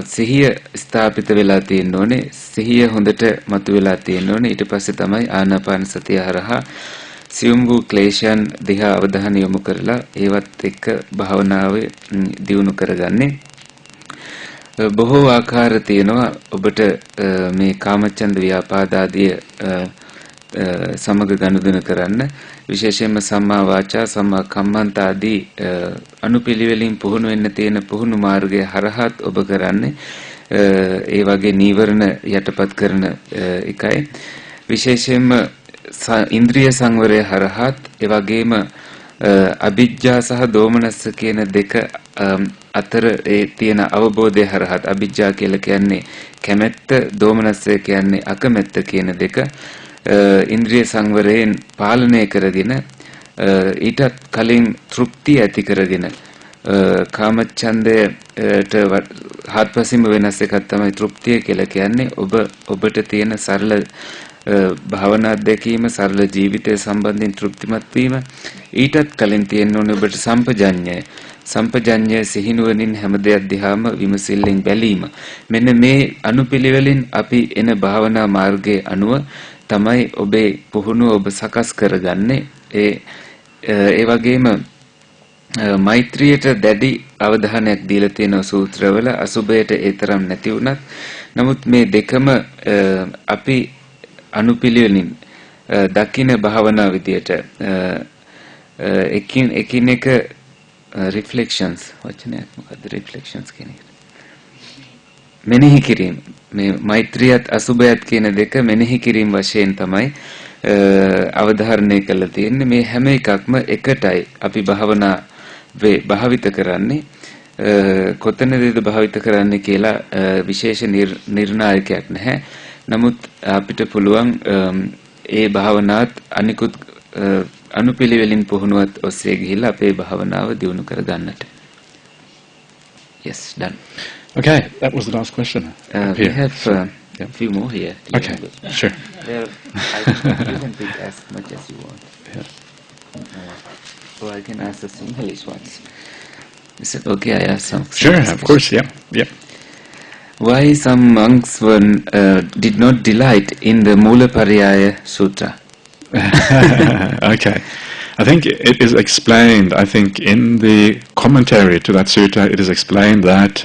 සිහිය ස්ථාපිත වෙලා තියෙන්න ඕනේ. සිහිය හොඳට මතුවලා තියෙන්න ඕනේ. ඊට පස්සේ තමයි ආනාපාන සතිය හරහා සියුම් වූ ක්ලේශයන් දිහා අවධානය යොමු කරලා ඒවත් එක්ක භාවනාවේ දියුණු කරගන්නේ. බොහෝ ආකාර තියෙනවා ඔබට මේ කාමචන්ද ව්‍යාපාද ආදී සමග ගනුදෙනු කරන්න විශේෂයෙන්ම සම්මා වාචා සම්මා කම්මන්ත ආදී අනුපිළිවෙලින් පුහුණු වෙන්න තියෙන පුහුණු මාර්ගය හරහාත් ඔබ කරන්නේ ඒ වගේ නීවරණ යටපත් කරන එකයි විශේෂයෙන්ම ඉන්ද්‍රිය සංවරය හරහාත් ඒ වගේම අවිජ්ජා සහ දෝමනස්ස කියන දෙක අතර ඒ තියෙන අවබෝධය හරහාත් අවිජ්ජා කියලා කියන්නේ කැමැත්ත දෝමනස්සය කියන්නේ අකමැත්ත කියන දෙක ඉන්ද්‍රිය සංවරයෙන් පාලනය කරගෙන ඊටත් කලින් තෘප්තිය ඇති කරගෙන කාමච්ඡන්දයට හත්පසින්ම වෙනස් එකක් තමයි තෘප්තිය කියලා කියන්නේ ඔබට තියෙන සරල භාවනා අධ්‍යක්ීම සරල ජීවිතය සම්බන්ධයෙන් තෘප්තිමත් වීම ඊටත් කලින් තියෙන්න ඕනේ ඔබට සම්පජඤ්ඤය සිහිනුවණින් හැම දෙයක් දිහාම විමසිල්ලෙන් බැලීම මෙන්න මේ අනුපිළිවෙලින් අපි එන භාවනා මාර්ගයේ අනුව තමයි ඔබේ පුහුණුව ඔබ සකස් කරගන්නේ ඒ වගේම මෛත්‍රියට දැඩි අවධානයක් දීලා තියෙන සූත්‍රවල අසුබයට ඒ තරම් නැති වුණත් නමුත් මේ දෙකම අපි අනුපිළිවෙලින් දකින්න භාවනා විදියට එකිනෙක reflections වචනයක් මොකද්ද reflections කියන එක මෙනෙහි කිරීම මේ මෛත්‍රියත් අසුබයත් කියන දෙක මෙනෙහි කිරීම වශයෙන් තමයි අවධාරණය කරලා තියෙන්නේ මේ හැම එකක්ම එකටයි අපි භාවනා භාවිත කරන්නේ කොතනදද භාවිත කරන්නේ කියලා විශේෂ නිර්ණායකයක් නැහැ නමුත් අපිට පුළුවන් ඒ භාවනාවත් අනිකුත් අනුපිළිවෙලින් පුහුණුවත් ඔස්සේ ගිහිල්ලා අපේ භාවනාව දියුණු කර ගන්නට. Yes, done. Okay, that was the last question. We have a few more here. Okay, sure. You can pick as much as you want. Or I can ask the English ones. Is it okay? I ask some. Sure, of course, yeah. Why some monks did not delight in the Mulapariyaya Sutra? Okay. I think it is explained, in the commentary to that sutta, it is explained that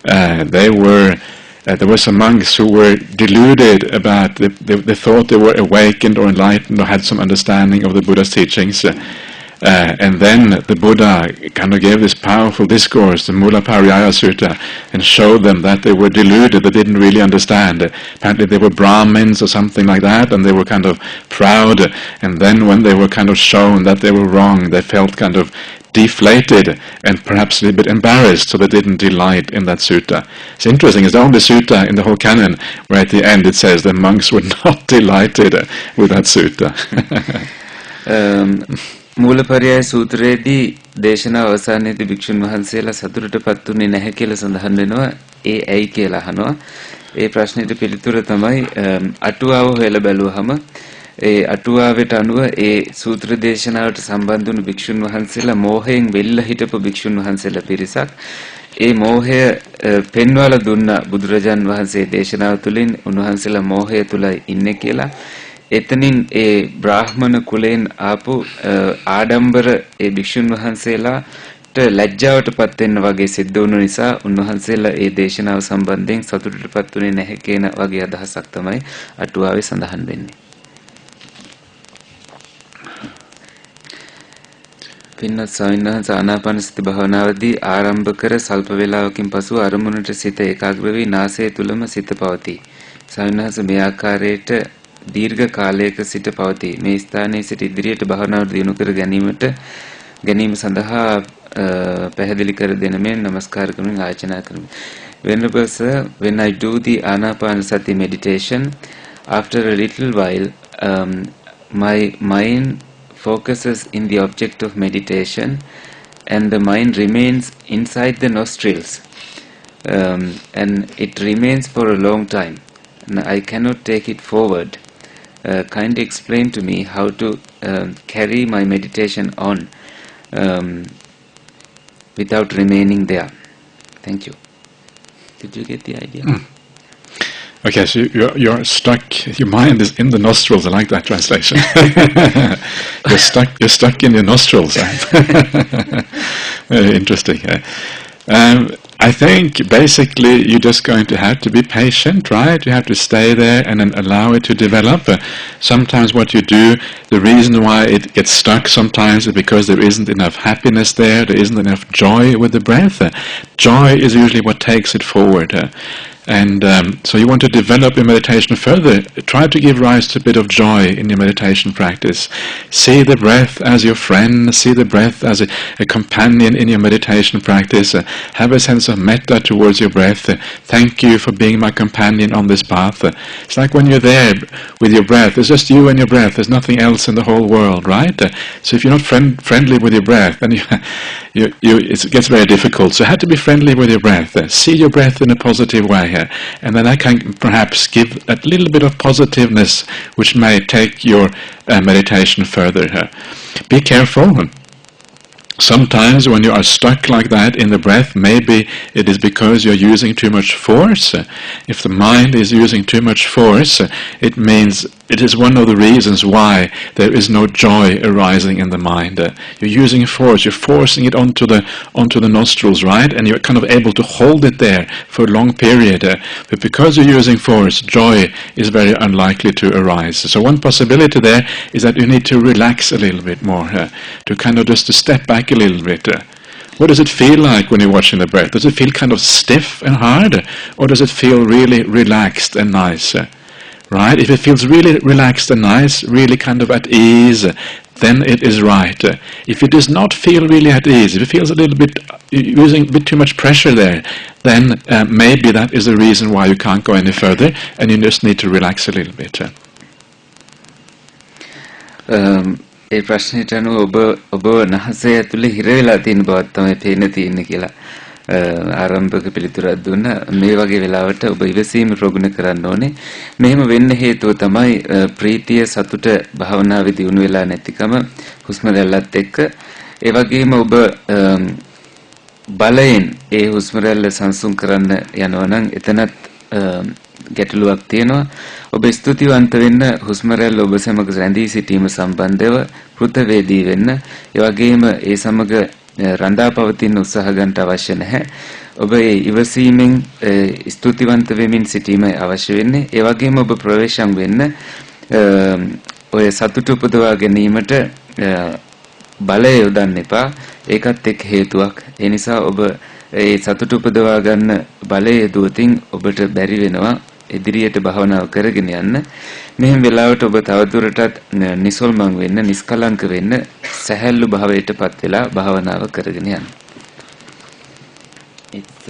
there were some monks who were deluded about, they thought they were awakened or enlightened or had some understanding of the Buddha's teachings. And then the Buddha kind of gave this powerful discourse, the Mulapariyaya Sutta, and showed them that they were deluded, they didn't really understand. Apparently they were Brahmins or something like that, and they were kind of proud. And then when they were kind of shown that they were wrong, they felt kind of deflated and perhaps a little bit embarrassed, so they didn't delight in that sutta. It's interesting, it's the only sutta in the whole canon where at the end it says the monks were not delighted with that sutta. මූලපරියාය සූත්‍රයේදී දේශනාව අවසානයේදී භික්ෂුන් වහන්සේලා සතුටටපත් උනේ නැහැ කියලා සඳහන් වෙනවා. ඒ ඇයි කියලා අහනවා. ඒ ප්‍රශ්නෙට පිළිතුර තමයි අටුවාව හොයලා බැලුවහම ඒ අටුවාවට අනුව ඒ සූත්‍ර දේශනාවට සම්බන්ධ වුණු භික්ෂුන් වහන්සේලා මෝහයෙන් වෙල්ලා හිටපු භික්ෂුන් වහන්සේලා පිරිසක් ඒ මෝහය පෙන්වලා දුන්නා බුදුරජාන් වහන්සේ දේශනාව තුළින් උන්වහන්සේලා මෝහය තුලයි ඉන්නේ කියලා. එතනින් ඒ බ්‍රාහ්මණ කුලයෙන් ආපු ආඩම්බර ඒ භික්ෂුන් වහන්සේලාට ලැජ්ජාවටපත් වෙන්න වගේ සිද්ධ වුණු නිසා උන්වහන්සේලා ඒ දේශනාව සම්බන්ධයෙන් සතුටටපත් වුණේ නැහැ කියන වගේ අදහසක් තමයි අටුවාවේ සඳහන් වෙන්නේ. පින්වත් ස්වාමීන් වහන්සේ ආනාපානසති භාවනාවේදී ආරම්භ කර සල්ප වේලාවකින් පසු අරමුණට සිත ඒකාග්‍ර වී නාසය තුලම සිත පවතී. ස්වාමීන් වහන්සේ මේ ආකාරයට දීර්ඝ කාලයක සිට පවතී. මේ ස්ථානයේ සිට ඉදිරියට භාවනාව දියුණු කර ගැනීම සඳහා පැහැදිලි කර දෙන මෙන් නමස්කාර කරමින් ආචාර්ය කරමි. Venerable sir, when I do the Anapanasati meditation, after a little while, my mind focuses in the object of meditation and the mind remains inside the nostrils and it remains for a long time. And I cannot take it forward. Kindly explain to me how to carry my meditation on without remaining there. Thank you. Did you get the idea? Okay, so you're stuck. Your mind is in the nostrils. I like that translation. You're stuck in your nostrils. Very interesting. I think basically you're just going to have to be patient, right? You have to stay there and then allow it to develop. Sometimes what you do, the reason why it gets stuck sometimes is because there isn't enough happiness there isn't enough joy with the breath. Joy is usually what takes it forward. And so you want to develop your meditation further. Try to give rise to a bit of joy in your meditation practice. See the breath as your friend. See the breath as a companion in your meditation practice. Have a sense of metta towards your breath. Thank you for being my companion on this path. It's like when you're there with your breath. It's just you and your breath. There's nothing else in the whole world, right? So if you're not friendly with your breath, then it gets very difficult. So you have to be friendly with your breath. See your breath in a positive way. And then I can perhaps give a little bit of positiveness which may take your meditation further. Be careful. Sometimes when you are stuck like that in the breath, maybe it is because you're using too much force. If the mind is using too much force, it means it is one of the reasons why there is no joy arising in the mind. You're using force, you're forcing it onto the nostrils, right? And you're kind of able to hold it there for a long period. But because you're using force, joy is very unlikely to arise. So one possibility there is that you need to relax a little bit more, to kind of just to step back a little bit. What does it feel like when you're watching the breath? Does it feel kind of stiff and hard, or does it feel really relaxed and nice? Right? If it feels really relaxed and nice, really kind of at ease, then it is right. If it does not feel really at ease, if it feels a little bit, using a bit too much pressure there, then maybe that is the reason why you can't go any further, and you just need to relax a little bit. ඒ ප්‍රශ්නෙට අනුව ඔබ නහසේ ඇතුලේ හිර වෙලා තියෙන බවත් තමයි පේන්න තියෙන්නේ කියලා ආරම්භක පිළිතුරක් දුන්නා. මේ වගේ වෙලාවට ඔබ ඉවසීම ප්‍රගුණ කරන්න ඕනේ. මෙහෙම වෙන්න හේතුව තමයි ප්‍රීතිය සතුට භාවනාවේ දියුණු වෙලා නැතිකම හුස්ම රැල්ලත් එක්ක. ඒ වගේම ඔබ බලයෙන් ඒ හුස්ම රැල්ල සංසුන් කරන්න යනවා නම් එතනත් ගැටලුවක් තියෙනවා. ඔබ ස්තුතිවන්ත වෙන්න හුස්ම රැල්ල ඔබ සමග රැඳී සිටීම සම්බන්ධව කෘතවේදී වෙන්න. ඒ වගේම ඒ සමග රඳා පවතින උත්සාහ ගන්නට අවශ්‍ය නැහැ. ඔබ ඒ ඉවසීමෙන් ස්තුතිවන්ත වෙමින් සිටීම අවශ්‍ය වෙන්නේ. ඒ වගේම ඔබ ප්‍රවේශම් වෙන්න ඔය සතුට උපදවා ගැනීමට බලය යොදන්න එපා. ඒකත් එක් හේතුවක්. ඒ නිසා ඔබ ඒ සතුට උපදවා ගන්න බලය යොදුවතින් ඔබට බැරි වෙනවා ඉදිරියට භාවනාව කරගෙන යන්න. මෙහෙම වෙලාවට ඔබ තවදුරටත් නිසල්මන් වෙන්න, නිස්කලංක වෙන්න, සැහැල්ලු භාවයටපත් වෙලා භාවනාව කරගෙන යන්න. It's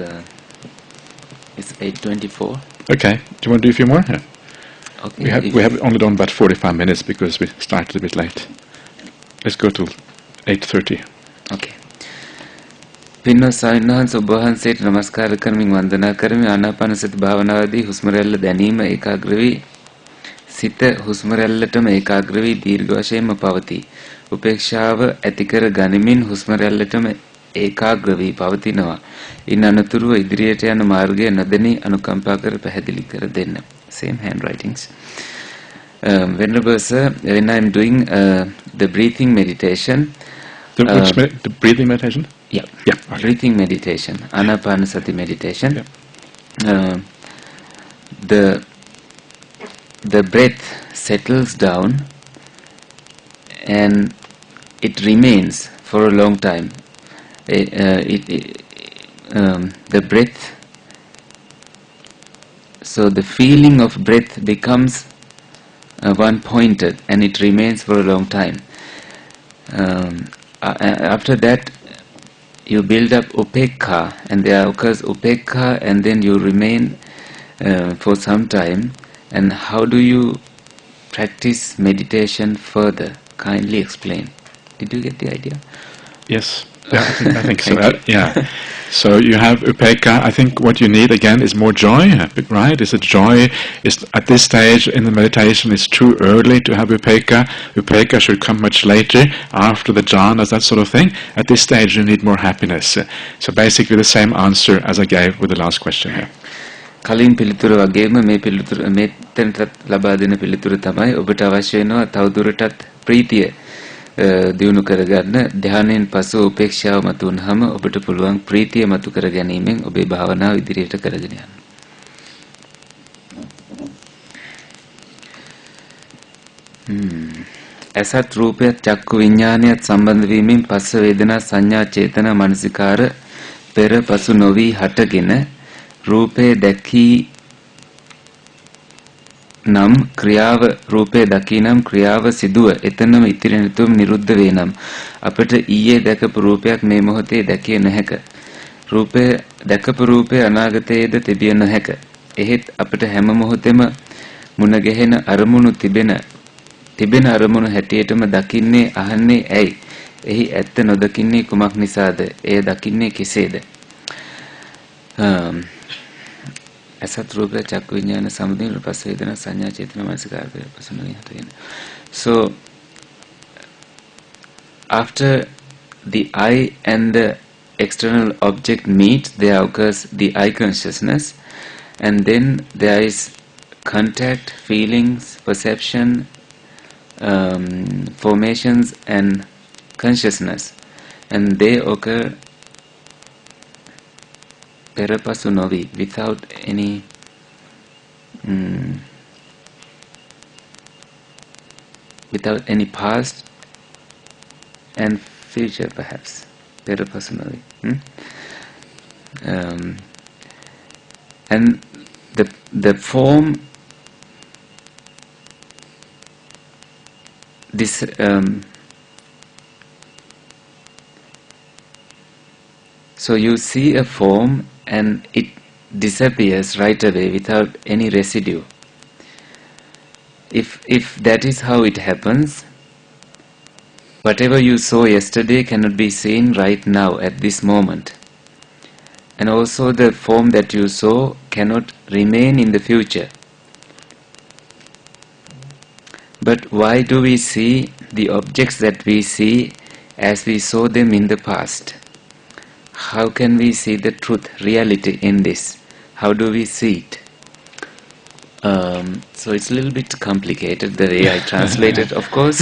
8:24. Okay. Do you want to do a few more? Yeah. Okay. We have only done about 45 minutes because we started a bit late. Let's go to 8:30. Okay. පින්වත් සාමිනහන්ස ඔබ වහන්සේට নমස්කාර කරමින් වන්දනා කරමි. ආනාපානසති භාවනාවේදී හුස්ම රැල්ල දැනීම ඒකාග්‍ර වී සිත හුස්ම රැල්ලටම ඒකාග්‍ර වී දීර්ඝ වශයෙන්ම පවතී. උපේක්ෂාව ඇති කර ගනිමින් හුස්ම රැල්ලටම ඒකාග්‍ර වී පවතිනවා. ඉන් අනතුරුව ඉදිරියට යන මාර්ගය නොදැනී අනුකම්පා කර පැහැදිලි කර දෙන්න. Same handwritings. Venerable sir, when I am doing the breathing meditation, The breathing meditation? Yeah. Okay. Breathing meditation, Anapanasati meditation. Yeah. The breath settles down and it remains for a long time. The breath, so the feeling of breath becomes one-pointed and it remains for a long time. After that, you build up upekha, and there occurs upekha, and then you remain for some time. And how do you practice meditation further? Kindly explain. Did you get the idea? Yes. Yeah, I think so. Yeah. So you have upekha. I think what you need again is more joy, right? Is it joy? Is at this stage in the meditation it's too early to have upekha. Upekha should come much later, after the jhanas, that sort of thing. At this stage you need more happiness. So basically the same answer as I gave with the last question here. කලින් පිළිතුර වගේම මේ පිළිතුර මෙතනට ලබා දෙන පිළිතුර තමයි ඔබට අවශ්‍ය වෙනවා තවදුරටත් ප්‍රීතිය දියුණු කරගන්න ධානයෙන් පසු උපේක්ෂාව මතු වුනහම ඔබට පුළුවන් ප්‍රීතිය මතු කර ගැනීමෙන් ඔබේ භාවනාව ඉදිරියට කරගෙන යන්න. අසත් රූපයත් චක්කු විඥානයත් සම්බන්ධ වීමෙන් පස්ස වේදනා සංඥා චේතනා මනසිකාර පෙර පසු නොවි හටගෙන රූපේ දැකී නම් ක්‍රියාව රූපේ දකිනම් ක්‍රියාව සිදුව එතනම ඉතිරි නැතුවම නිරුද්ධ වේ නම් අපට ඊයේ දැකපු රූපයක් මේ මොහොතේ දැකිය නොහැක. රූපේ දැකපු රූපේ අනාගතයේද තිබිය නොහැක. එහෙත් අපට හැම මොහොතෙම මුණ ගැහෙන අරමුණු තිබෙන අරමුණු හැටියටම දකින්නේ අහන්නේ ඇයි? එහි ඇත්ත නොදකින්නේ කුමක් නිසාද? එය දකින්නේ කෙසේද? asat rupa chakku viññāna samudina passa vedana saññā cetana manasikara pasana hataena. So after the eye and the external object meet, there occurs the eye consciousness, and then there is contact, feelings, perception, formations and consciousness, and they occur perapasu novi, without any past and future, perhaps. Perapasu novi. And the form this so you see a form and it disappears right away without any residue. If that is how it happens, whatever you saw yesterday cannot be seen right now at this moment. And also the form that you saw cannot remain in the future. But why do we see the objects that we see as we saw them in the past? How can we see the truth, reality in this? How do we see it? So it's a little bit complicated the way I translate it, of course.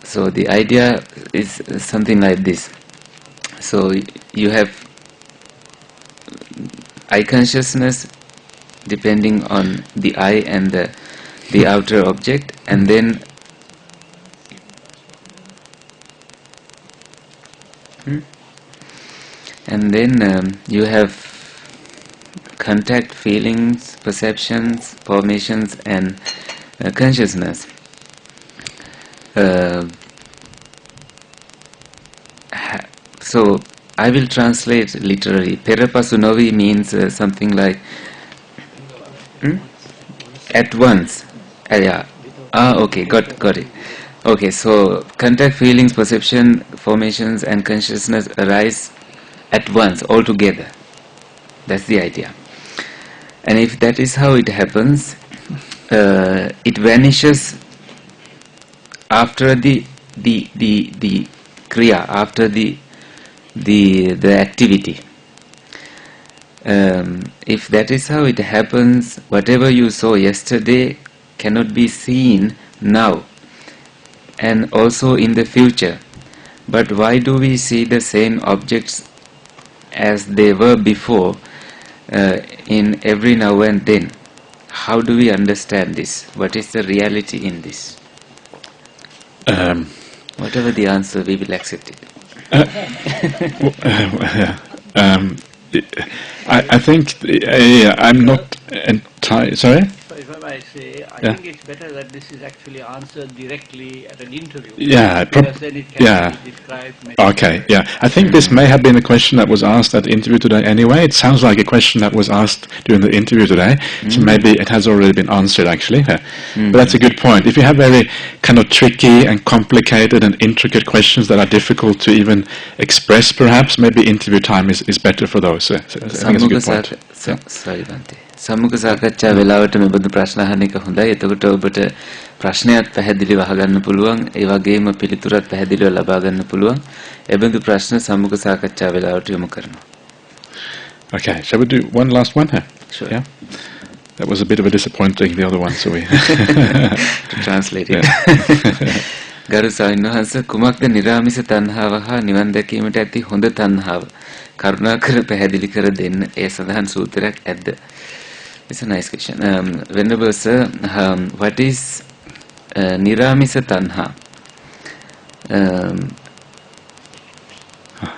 So the idea is something like this. So you have eye consciousness depending on the eye and the outer object, and then you have contact, feelings, perceptions, formations and consciousness. So I will translate literally. Perapasu novi means something like at once. Yeah. Okay, got it. Okay, so contact, feelings, perception, formations and consciousness arise at once, all together. That's the idea. And if that is how it happens, it vanishes after the kriya, after the activity. If that is how it happens, whatever you saw yesterday cannot be seen now and also in the future. But why do we see the same objects as they were before in every now and then? How do we understand this? What is the reality in this? Whatever the answer, we will accept it. I think I'm not entirely sorry. If I might say, I think it's better that this is actually answered directly at an interview. Yeah, because then it can be described. Okay, yeah. I think this may have been a question that was asked at the interview today anyway. It sounds like a question that was asked during the interview today. So maybe it has already been answered actually. But that's a good point. If you have very kind of tricky and complicated and intricate questions that are difficult to even express perhaps, maybe interview time is better for those. I think it's a good point. Sorry, Bante. සම්මුඛ සාකච්ඡා වෙලාවට මේ බඳු ප්‍රශ්න අහන එක හොඳයි. එතකොට ඔබට ප්‍රශ්නයක් පැහැදිලිව අහගන්න පුළුවන්. ඒ වගේම පිළිතුරත් පැහැදිලිව ලබා ගන්න පුළුවන්. ඒ බඳු ප්‍රශ්න සම්මුඛ සාකච්ඡා වෙලාවට යොමු කරනවා. Okay, shall we do one last one here? Sure. Yeah. That was a bit of a disappointing, the other one, so we... to translate it. ගරු ස්වාමීන් වහන්සේ කුමක්ද නිරාමිස තණ්හාව හා නිවන් දැකීමට ඇති හොඳ තණ්හාව කරුණාකර පැහැදිලි කර දෙන්න. ඒ සඳහන් සූත්‍රයක් ඇද්ද? It's a nice question. Venerable sir, what is niramisa tanha?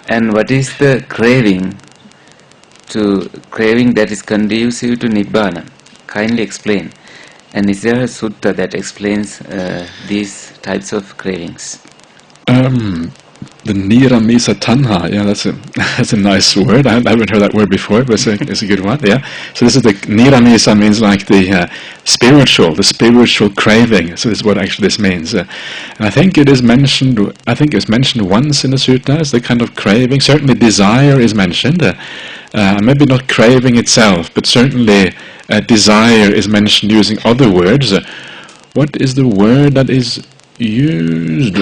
And what is the craving that is conducive to nibbana? Kindly explain. And is there a sutta that explains these types of cravings? The niramisa tanha, yeah, that's a nice word. I haven't heard that word before, but it's a good one. Yeah. So this is the niramisa means like the spiritual craving. So this is what actually this means. And I think it is mentioned. I think it's mentioned once in the suttas. The kind of craving, certainly desire is mentioned. Maybe not craving itself, but certainly desire is mentioned using other words. What is the word that is used?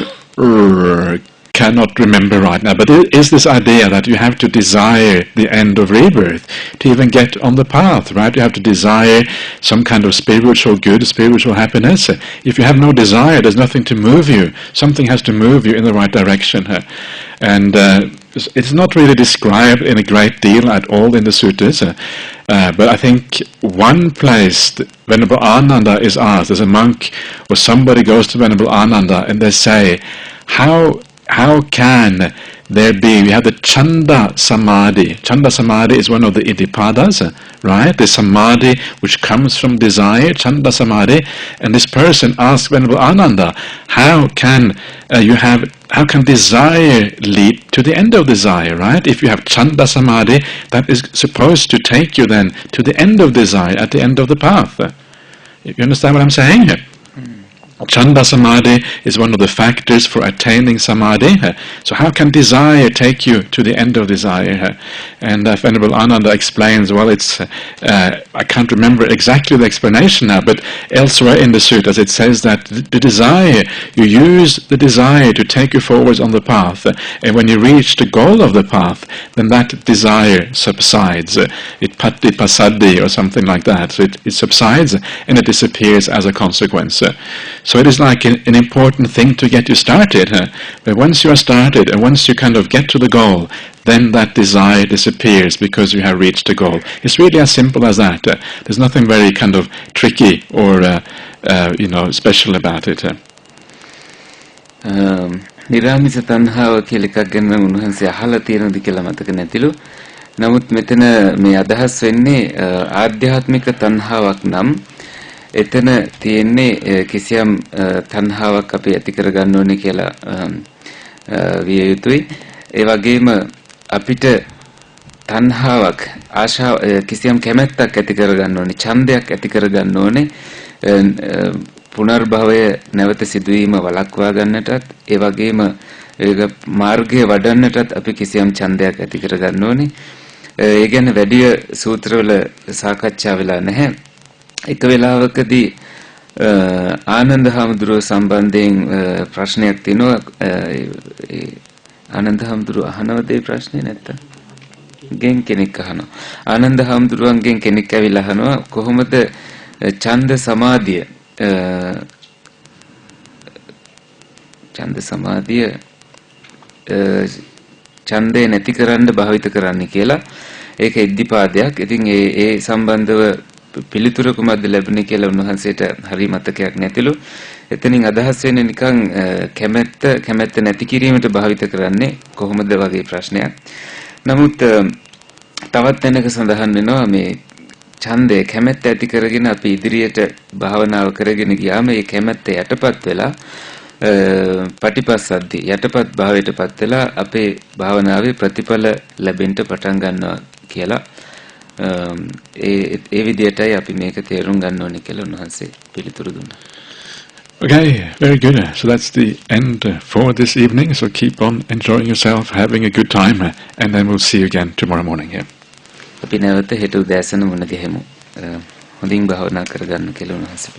Cannot remember right now, but it is this idea that you have to desire the end of rebirth to even get on the path, right? You have to desire some kind of spiritual good, spiritual happiness. If you have no desire, there's nothing to move you. Something has to move you in the right direction. And it's not really described in a great deal at all in the suttas, but I think one place Venerable Ananda is asked, as a monk or somebody goes to Venerable Ananda and they say, how can there be, we have the Chanda Samadhi. Chanda Samadhi is one of the Iddhipadas, right? The Samadhi which comes from desire, Chanda Samadhi. And this person asks Venerable Ananda, how can desire lead to the end of desire, right? If you have Chanda Samadhi, that is supposed to take you then to the end of desire, at the end of the path. You understand what I'm saying? Chanda Samadhi is one of the factors for attaining Samadhi. So how can desire take you to the end of desire? And Venerable Ananda explains, well, it's, I can't remember exactly the explanation now, but elsewhere in the suttas it says that the desire, you use the desire to take you forwards on the path, and when you reach the goal of the path, then that desire subsides. It patti pasadi or something like that. So it subsides and it disappears as a consequence. So it is like an important thing to get you started. But once you are started and once you kind of get to the goal, then that desire disappears because you have reached the goal. It's really as simple as that. There's nothing very kind of tricky or special about it. නිරාමිස තණ්හාව කියලා එකක් ගැන මම උන්වහන්සේ අහලා තියෙනවද කියලා මතක නැතිලු. නමුත් මෙතන මේ අදහස් වෙන්නේ ආධ්‍යාත්මික තණ්හාවක් නම් එතන තියෙන්නේ කිසියම් තණ්හාවක් අපි ඇති කරගන්න ඕනේ කියලා විය යුතුයි. ඒ වගේම අපිට තණ්හාවක් ආශාව කිසියම් කැමැත්තක් ඇති කරගන්න ඕනේ, ඡන්දයක් ඇති කරගන්න ඕනේ. පුනර්භවය නැවත සිදුවීම වළක්වා ගන්නටත් ඒ වගේම ඒක මාර්ගය වඩන්නටත් අපි කිසියම් ඡන්දයක් ඇති කරගන්න ඕනේ. ඒ ගැන වැඩි සූත්‍රවල සාකච්ඡා වෙලා නැහැ. එක වෙලාවකදී ආනන්ද හාමුදුරුවෝ සම්බන්ධයෙන් ප්‍රශ්නයක් තියෙනවා. ආනන්ද හාමුදුරුවෝ අහනවද ඒ ප්‍රශ්නේ නැත්තම් ගෙන් කෙනෙක් අහනවා. ආනන්ද හාමුදුරුවන්ගෙන් කෙනෙක් ඇවිල්ලා අහනවා කොහොමද ඡන්ද සමාධිය ඡන්දේ නැති කරන්න භාවිත කරන්න කියලා. ඒක ඉද්ධිපාදයක්. ඉතින් ඒ සම්බන්ධව පිළිතුර කුමක්ද ලැබුණේ කියලා උන්වහන්සේට හරි මතකයක් නැතිලු. එතනින් අදහස් වෙන්නේ නිකන් කැමැත්ත නැති කිරීමට භාවිත කරන්නේ කොහොමද වගේ ප්‍රශ්නයක්. නමුත් තවත් තැනක සඳහන් වෙනවා මේ ඡන්දය කැමැත්ත ඇති කරගෙන අපි ඉදිරියට භාවනාව කරගෙන ගියාම මේ කැමැත්ත යටපත් වෙලා පටිපස්සද්ධි යටපත් භාවයටපත් වෙලා අපේ භාවනාවේ ප්‍රතිඵල ලැබෙන්න පටන් ගන්නවා කියලා ඒ විදියටයි අපි මේක තේරුම් ගන්න ඕනේ කියලා උන්වහන්සේ පිළිතුරු දුන්නා. Okay, very good. So that's the end for this evening. So keep on enjoying yourself, having a good time, and then we'll see you again tomorrow morning here. අපි නැවත හෙට උදෑසන මුණ ගැහෙමු. හොඳින් භාවනා කරගන්න කියලා උන්වහන්සේ